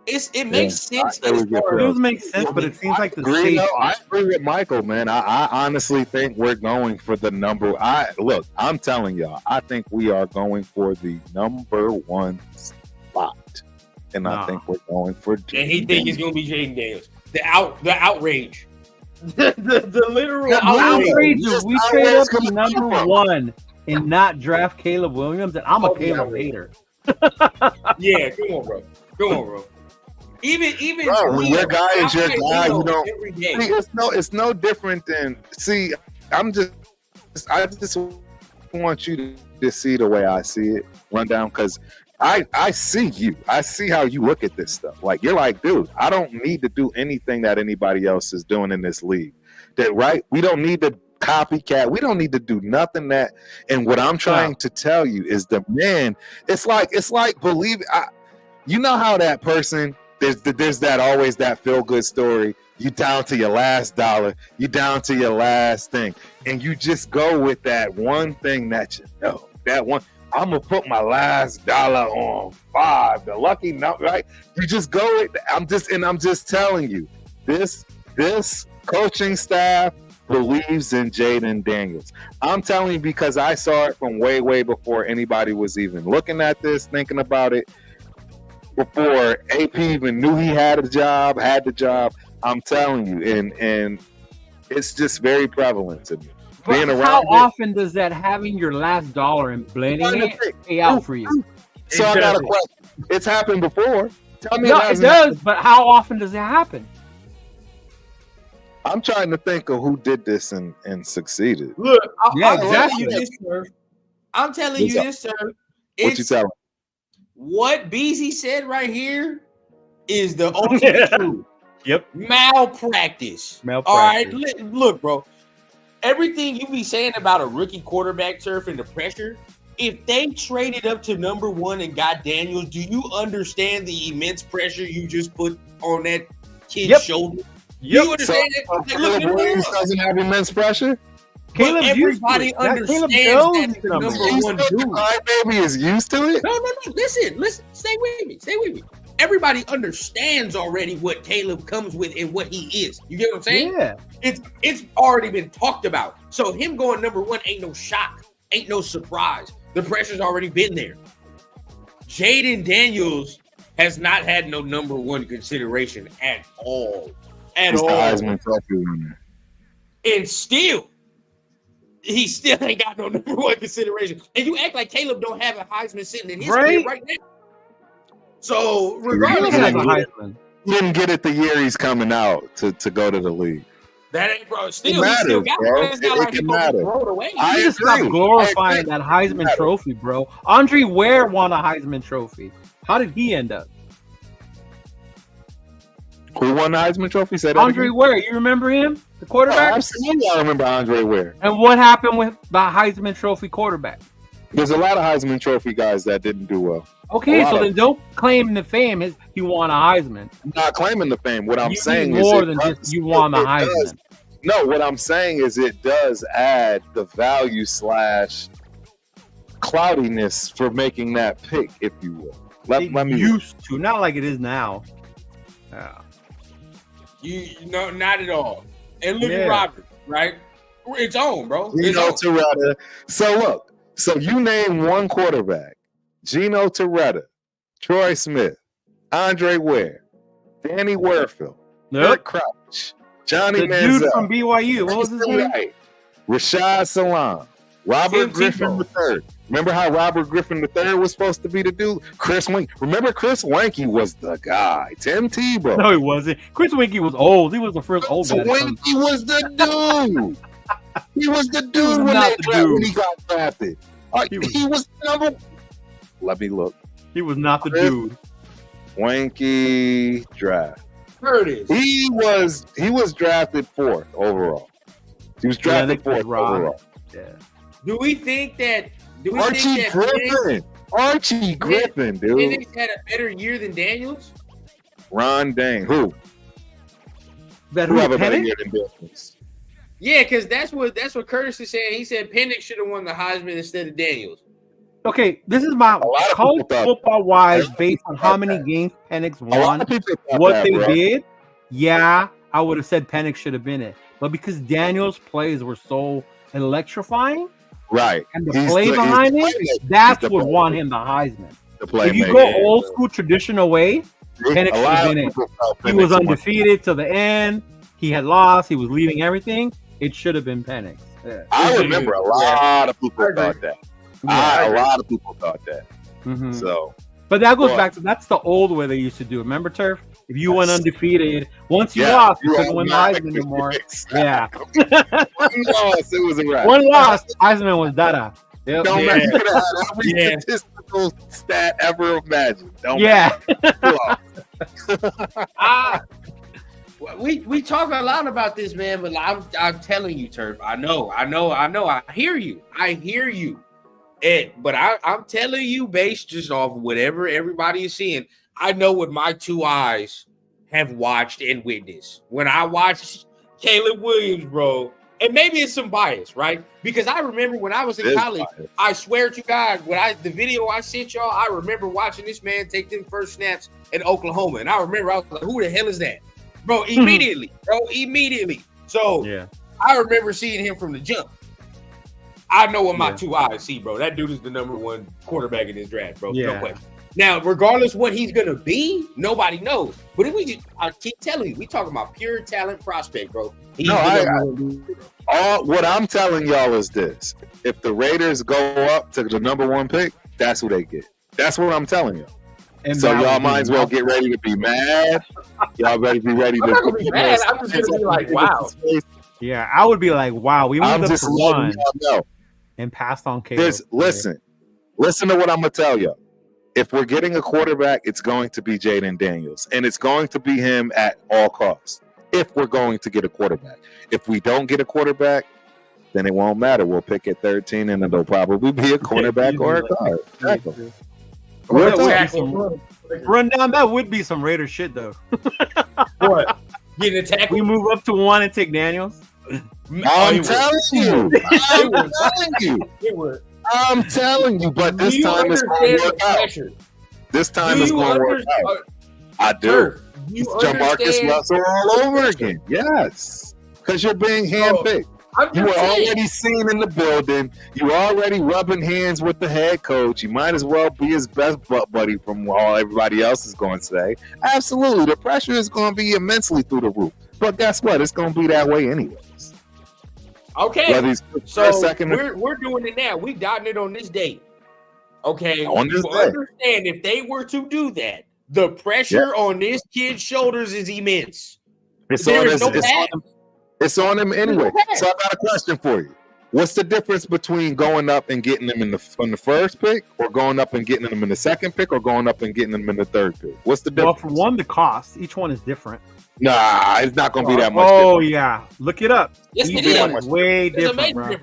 [SPEAKER 5] It makes sense.
[SPEAKER 2] It does make sense, but it seems like
[SPEAKER 1] I agree with Michael, man. I honestly think we're going for the number. I'm telling y'all, I think we are going for the number 1 spot, and I think we're going for.
[SPEAKER 5] And he think it's going to be Jaden Daniels. The outrage. the literal
[SPEAKER 2] outrage is we trade up to number 1 and not draft Caleb Williams, and I'm a Caleb hater.
[SPEAKER 5] Yeah, come on, bro. Even
[SPEAKER 1] bro, your guy is your guy. You know,
[SPEAKER 5] every day.
[SPEAKER 1] It's no different than I just want you to see the way I see it, rundown, because I see you. I see how you look at this stuff. Like, you're like, dude, I don't need to do anything that anybody else is doing in this league. That right? We don't need to copycat. We don't need to do nothing that. And what I'm trying to tell you is the man. It's like believe. You know how that person. There's that always that feel good story. You down to your last dollar. You down to your last thing, and you just go with that one thing that you know. That one. I'm gonna put my last dollar on 5. The lucky number, right? You just go with. I'm just telling you, this coaching staff believes in Jaden Daniels. I'm telling you because I saw it from way before anybody was even looking at this, thinking about it. Before AP even knew he had the job. I'm telling you, and it's just very prevalent to me.
[SPEAKER 2] But how often does that having your last dollar and blending it pay out for you?
[SPEAKER 1] So I got a question. It's happened before. Tell me.
[SPEAKER 2] No, it does. But how often does it happen?
[SPEAKER 1] I'm trying to think of who did this and succeeded.
[SPEAKER 5] Look,
[SPEAKER 2] yeah,
[SPEAKER 5] I'm telling
[SPEAKER 2] exactly.
[SPEAKER 5] you this, sir. I'm telling you this, sir.
[SPEAKER 1] What you telling?
[SPEAKER 5] What Beezy said right here is the ultimate truth.
[SPEAKER 2] Yep.
[SPEAKER 5] Malpractice. All right, look, bro. Everything you be saying about a rookie quarterback turf and the pressure, if they traded up to number 1 and got Daniels, do you understand the immense pressure you just put on that kid's shoulder? You understand
[SPEAKER 1] that? Caleb Williams doesn't have immense pressure?
[SPEAKER 5] Caleb, everybody understands that the number 1 dude.
[SPEAKER 1] Baby is used to it?
[SPEAKER 5] No. Listen. Stay with me. Everybody understands already what Caleb comes with and what he is. You get what I'm saying?
[SPEAKER 2] Yeah.
[SPEAKER 5] It's already been talked about. So him going number 1 ain't no shock, ain't no surprise. The pressure's already been there. Jaden Daniels has not had no number 1 consideration at all. At all.
[SPEAKER 1] Heisman Trophy winner.
[SPEAKER 5] And still, he still ain't got no number 1 consideration. And you act like Caleb don't have a Heisman sitting in his career right now. So regardless,
[SPEAKER 1] he didn't get it the year he's coming out to go to the league.
[SPEAKER 5] That ain't, bro. Still, he still got it. It's not like he gonna throw it away.
[SPEAKER 2] I just stop glorifying that Heisman Trophy, bro. Andre Ware won a Heisman Trophy. How did he end up?
[SPEAKER 1] Who won the Heisman Trophy? Said
[SPEAKER 2] Andre Ware. You remember him, the quarterback?
[SPEAKER 1] Absolutely, I remember Andre Ware.
[SPEAKER 2] And what happened with the Heisman Trophy quarterback?
[SPEAKER 1] There's a lot of Heisman Trophy guys that didn't do well.
[SPEAKER 2] Okay, so then don't claim the fame as he won a Heisman.
[SPEAKER 1] I'm not claiming the fame. What I'm saying is
[SPEAKER 2] more than just you won the Heisman.
[SPEAKER 1] No, what I'm saying is it does add the value / cloudiness for making that pick, if you will. Let me
[SPEAKER 2] used to, not like it is now.
[SPEAKER 5] No, not at all. And look at Robert, right? It's on, bro.
[SPEAKER 1] Toretta. So look, you name one quarterback: Gino Toretta, Troy Smith, Andre Ware, Danny Werfield, Kirk Crouch, Johnny Manziel,
[SPEAKER 2] dude from BYU. What was his name?
[SPEAKER 1] Rashad Salam, Robert Griffin III. Remember how Robert Griffin III was supposed to be the dude? Chris Wink. Remember Chris Winkie was the guy. Tim Tebow.
[SPEAKER 2] No, he wasn't. Chris Winkie was old. He was the first old guy.
[SPEAKER 1] Winkie was the dude. He was the dude when he got drafted. He was number. Let me look.
[SPEAKER 2] He was not the dude.
[SPEAKER 1] Winkie draft.
[SPEAKER 5] Curtis.
[SPEAKER 1] He was drafted 4th overall. He was drafted 4th overall.
[SPEAKER 2] Yeah.
[SPEAKER 5] Do we think that?
[SPEAKER 1] Archie Griffin, dude.
[SPEAKER 5] Penix had a better year than Daniels?
[SPEAKER 1] Ron Dane. Who?
[SPEAKER 2] Who
[SPEAKER 1] have a better year than Daniels?
[SPEAKER 5] Yeah, because that's what Curtis is saying. He said Penix should have won the Heisman instead of Daniels.
[SPEAKER 2] Okay, this is my college football wise, based on how many games Penix won, what they did. Yeah, I would have said Penix should have been it, but because Daniels' plays were so electrifying,
[SPEAKER 1] right,
[SPEAKER 2] and the play behind it, that's what won him the Heisman.
[SPEAKER 1] The play
[SPEAKER 2] if you go old school traditional way, Penix was in it. He was undefeated to the end. He had lost. He was leading everything. It should have been Penix. Yeah.
[SPEAKER 1] I remember a lot of people thought that. A lot of people thought that. So,
[SPEAKER 2] but that goes back to that's the old way they used to do it. Remember, Turf? If you went undefeated, once you lost, you couldn't win the Heisman anymore. Yeah.
[SPEAKER 1] One loss, it was a wrap.
[SPEAKER 2] One loss, Heisman was Dada. Yep.
[SPEAKER 1] Don't matter. You could have had every statistical stat ever imagined.
[SPEAKER 5] We talk a lot about this, man, but I'm telling you, Turf. I know. I hear you. But I'm telling you, based just off whatever everybody is seeing, I know what my two eyes have watched and witnessed. When I watched Caleb Williams, bro, and maybe it's some bias, right? Because I remember when I was in college, I swear to God, the video I sent y'all, I remember watching this man take them first snaps in Oklahoma. And I remember I was like, who the hell is that? Bro, immediately. So I remember seeing him from the jump. I know what my two eyes see, bro. That dude is the number one quarterback in this draft, bro. No question. Now, regardless what he's gonna be, nobody knows. But if I keep telling you, we talking about pure talent prospect, bro.
[SPEAKER 1] What I'm telling y'all is this: if the Raiders go up to the number one pick, that's who they get. That's what I'm telling you. And so y'all might as well get ready to be mad. Y'all better be ready to.
[SPEAKER 5] I'm not gonna be mad. I'm just gonna be like, wow.
[SPEAKER 2] Yeah, I would be like, wow. We moved up to one and passed on Caleb.
[SPEAKER 1] Listen to what I'm gonna tell you. If we're getting a quarterback, it's going to be Jaden Daniels, and it's going to be him at all costs. If we're going to get a quarterback, if we don't get a quarterback, then it won't matter. We'll pick at 13, and it'll probably be a cornerback or a guard. Exactly.
[SPEAKER 2] Run down. That would be some Raider shit, though.
[SPEAKER 5] What? Getting attacked?
[SPEAKER 2] We move up to one and take Daniels.
[SPEAKER 1] I'm telling you. I'm telling you, but this time it's going to work out. This time it's going to work out. I do. It's Jamarcus Russell all over again. Yes. Because you're being handpicked. You were already seen in the building. You were already rubbing hands with the head coach. You might as well be his best butt buddy from all everybody else is going to say. Absolutely. The pressure is going to be immensely through the roof. But guess what? It's going to be that way anyways.
[SPEAKER 5] Okay, so we're doing it now. We dotting it on this date. Okay, understand if they were to do that, the pressure on this kid's shoulders is immense.
[SPEAKER 1] It's on him anyway. So I got a question for you. What's the difference between going up and getting them on the first pick, or going up and getting them in the second pick, or going up and getting them in the third pick? What's the difference?
[SPEAKER 2] Well, for one, the cost. Each one is different.
[SPEAKER 1] Nah, it's not going to be that much.
[SPEAKER 2] Oh, yeah. Look it up.
[SPEAKER 5] Yes,
[SPEAKER 2] Each one is way different, bro.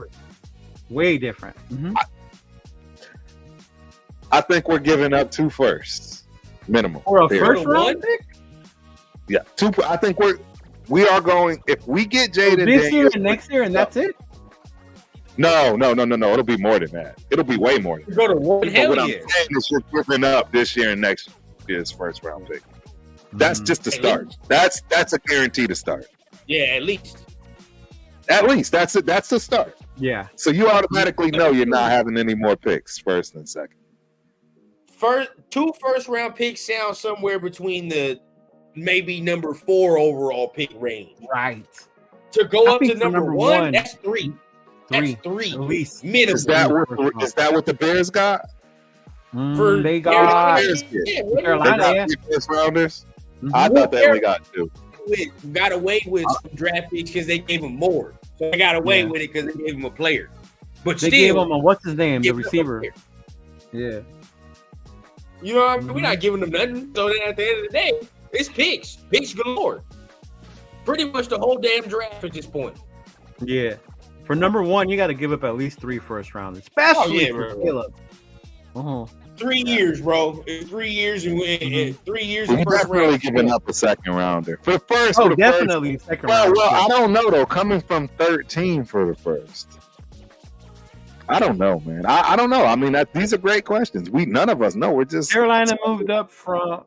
[SPEAKER 2] Way different.
[SPEAKER 1] I think we're giving up 2 firsts minimum.
[SPEAKER 2] For a first round pick?
[SPEAKER 1] Yeah, 2. I think we are going. If we get Jaden
[SPEAKER 2] this year and next year, and that's it.
[SPEAKER 1] No. It'll be more than that. It'll be way more than that.
[SPEAKER 5] Go to one.
[SPEAKER 1] What I'm saying is you're giving up this year and next year's first round pick. That's just the start. That's a guarantee to start.
[SPEAKER 5] Yeah, at least.
[SPEAKER 1] At least that's it. That's the start.
[SPEAKER 2] Yeah.
[SPEAKER 1] So you automatically know you're not having any more picks, first and second.
[SPEAKER 5] 2 first round picks sound somewhere between the maybe number 4 overall pick range.
[SPEAKER 2] Right.
[SPEAKER 5] To go up to number 1, that's 3. That's 3
[SPEAKER 2] at least.
[SPEAKER 5] Minimum.
[SPEAKER 1] Is that what the Bears got?
[SPEAKER 2] They got
[SPEAKER 1] Carolina. First rounders. I thought they only got 2.
[SPEAKER 5] Got away with some draft picks because they gave him more. So they got away with it because they gave him a player. But
[SPEAKER 2] they gave him what's his name, the receiver.
[SPEAKER 5] Yeah. You know what I mean? We're not giving them nothing. So then at the end of the day, it's picks galore. Pretty much the whole damn draft at this point.
[SPEAKER 2] Yeah. For number 1, you got to give up at least 3 first rounders, especially for Caleb.
[SPEAKER 5] 3 years, bro. 3 years and 3 years.
[SPEAKER 1] We're definitely giving up a second rounder for the first.
[SPEAKER 2] Definitely second
[SPEAKER 1] rounder. Well, I don't know though. Coming from 13 for the first, I don't know, man. I don't know. I mean, these are great questions. None of us know. We're just
[SPEAKER 2] Carolina moved up from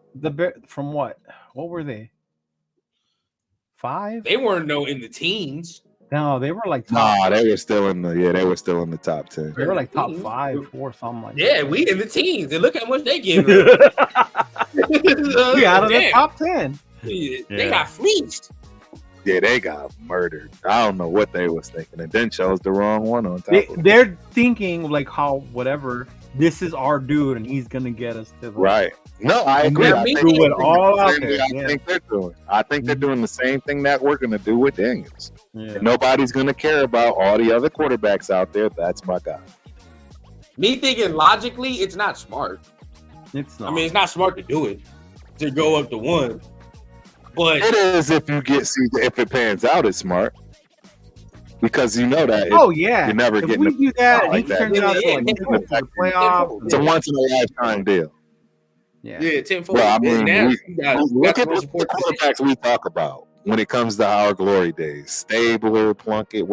[SPEAKER 2] what? What were they? 5?
[SPEAKER 5] They weren't in the teens.
[SPEAKER 2] No, they were like
[SPEAKER 1] they were still in the top 10.
[SPEAKER 2] They were like top 5 or something like that.
[SPEAKER 5] Yeah, we in the teens. And look how much they gave us.
[SPEAKER 2] We out of the top 10.
[SPEAKER 5] They got fleeced.
[SPEAKER 1] Yeah, they got murdered. I don't know what they was thinking, and then chose the wrong one on top.
[SPEAKER 2] They're thinking like how whatever. This is our dude, and he's gonna get us to the
[SPEAKER 1] right. No, I agree. I think they're doing. I think they're doing the same thing that we're gonna do with Daniels. Yeah. Nobody's gonna care about all the other quarterbacks out there. That's my guy.
[SPEAKER 5] Me thinking logically, it's not smart.
[SPEAKER 2] It's not.
[SPEAKER 5] I mean, it's not smart to do it to go up to 1. But
[SPEAKER 1] it is if it pans out, it's smart. Because you know that.
[SPEAKER 2] You're
[SPEAKER 1] never
[SPEAKER 2] if
[SPEAKER 1] getting.
[SPEAKER 2] We do that. He turns out to playoffs.
[SPEAKER 1] It's a once in a lifetime deal.
[SPEAKER 5] Yeah, 10-4.
[SPEAKER 1] Well, I mean, look at the quarterbacks we talk about when it comes to our glory days. Stabler, Plunkett.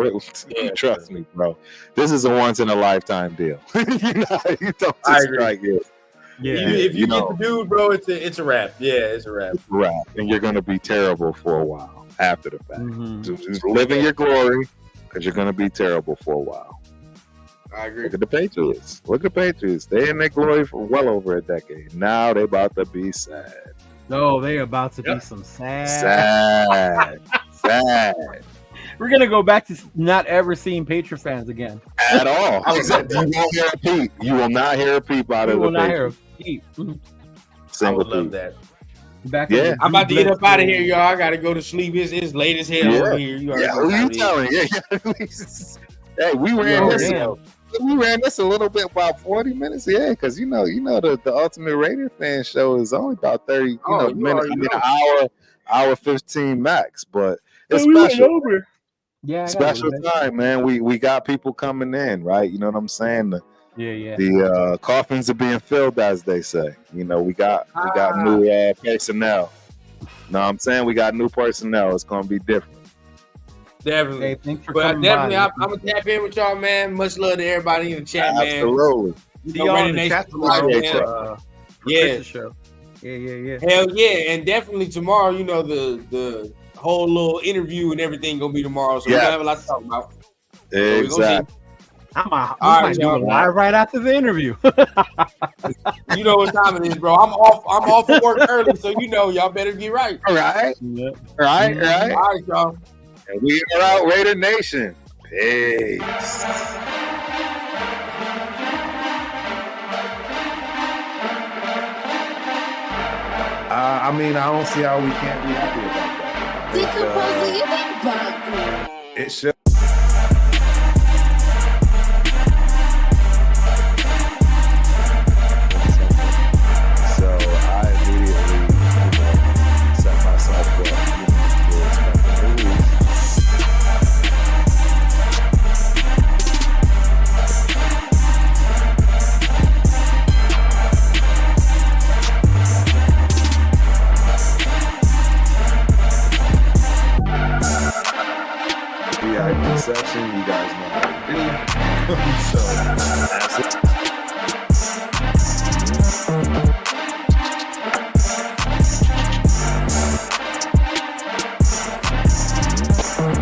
[SPEAKER 1] Trust me, bro. This is a once in a lifetime deal. You don't just strike it.
[SPEAKER 2] Yeah,
[SPEAKER 5] if you get the dude, bro, it's a wrap. Yeah, it's a wrap.
[SPEAKER 1] It's a wrap, and you're gonna be terrible for a while after the fact. Just live in your glory, because you're gonna be terrible for a while.
[SPEAKER 5] I agree.
[SPEAKER 1] Look at the Patriots. They in their glory for well over a decade. Now they about to be sad.
[SPEAKER 2] No, they about to be some
[SPEAKER 1] sad.
[SPEAKER 2] We're gonna go back to not ever seeing Patriot fans again
[SPEAKER 1] at all. You will not hear a peep out of the Patriots.
[SPEAKER 5] I would love that.
[SPEAKER 2] I'm
[SPEAKER 5] about to get up out of here, y'all. I gotta go to sleep. It's late as hell over here.
[SPEAKER 1] Who you telling? Hey, we ran this. We ran this a little bit, about 40 minutes. Yeah, because the Ultimate Raider fan show is only about 30 minutes, an hour 15 max. But it's special.
[SPEAKER 2] Yeah,
[SPEAKER 1] special time, man. We got people coming in, right? You know what I'm saying? The coffins are being filled, as they say. We got new personnel. Know what I'm saying? We got new personnel. It's gonna be different.
[SPEAKER 5] Definitely.
[SPEAKER 2] Hey, thanks for
[SPEAKER 5] I'm
[SPEAKER 2] by.
[SPEAKER 5] gonna tap in with y'all, man. Much love to everybody in the chat, man.
[SPEAKER 1] Absolutely.
[SPEAKER 2] See y'all in the chat tomorrow.
[SPEAKER 5] Yeah.
[SPEAKER 2] Show. Yeah.
[SPEAKER 5] Hell yeah, and definitely tomorrow. The whole little interview and everything gonna be tomorrow, so we're gonna have a lot to talk about.
[SPEAKER 1] Exactly.
[SPEAKER 2] I might do it live right after the interview.
[SPEAKER 5] You know what time it is, bro. I'm off for work early, so y'all better get right.
[SPEAKER 1] All right.
[SPEAKER 2] Yeah.
[SPEAKER 1] Right.
[SPEAKER 5] All right, y'all.
[SPEAKER 1] And we are out, Raider Nation. Peace. I don't see how we can't be happy about that. It should. Section, you guys know how to do. So, that's it.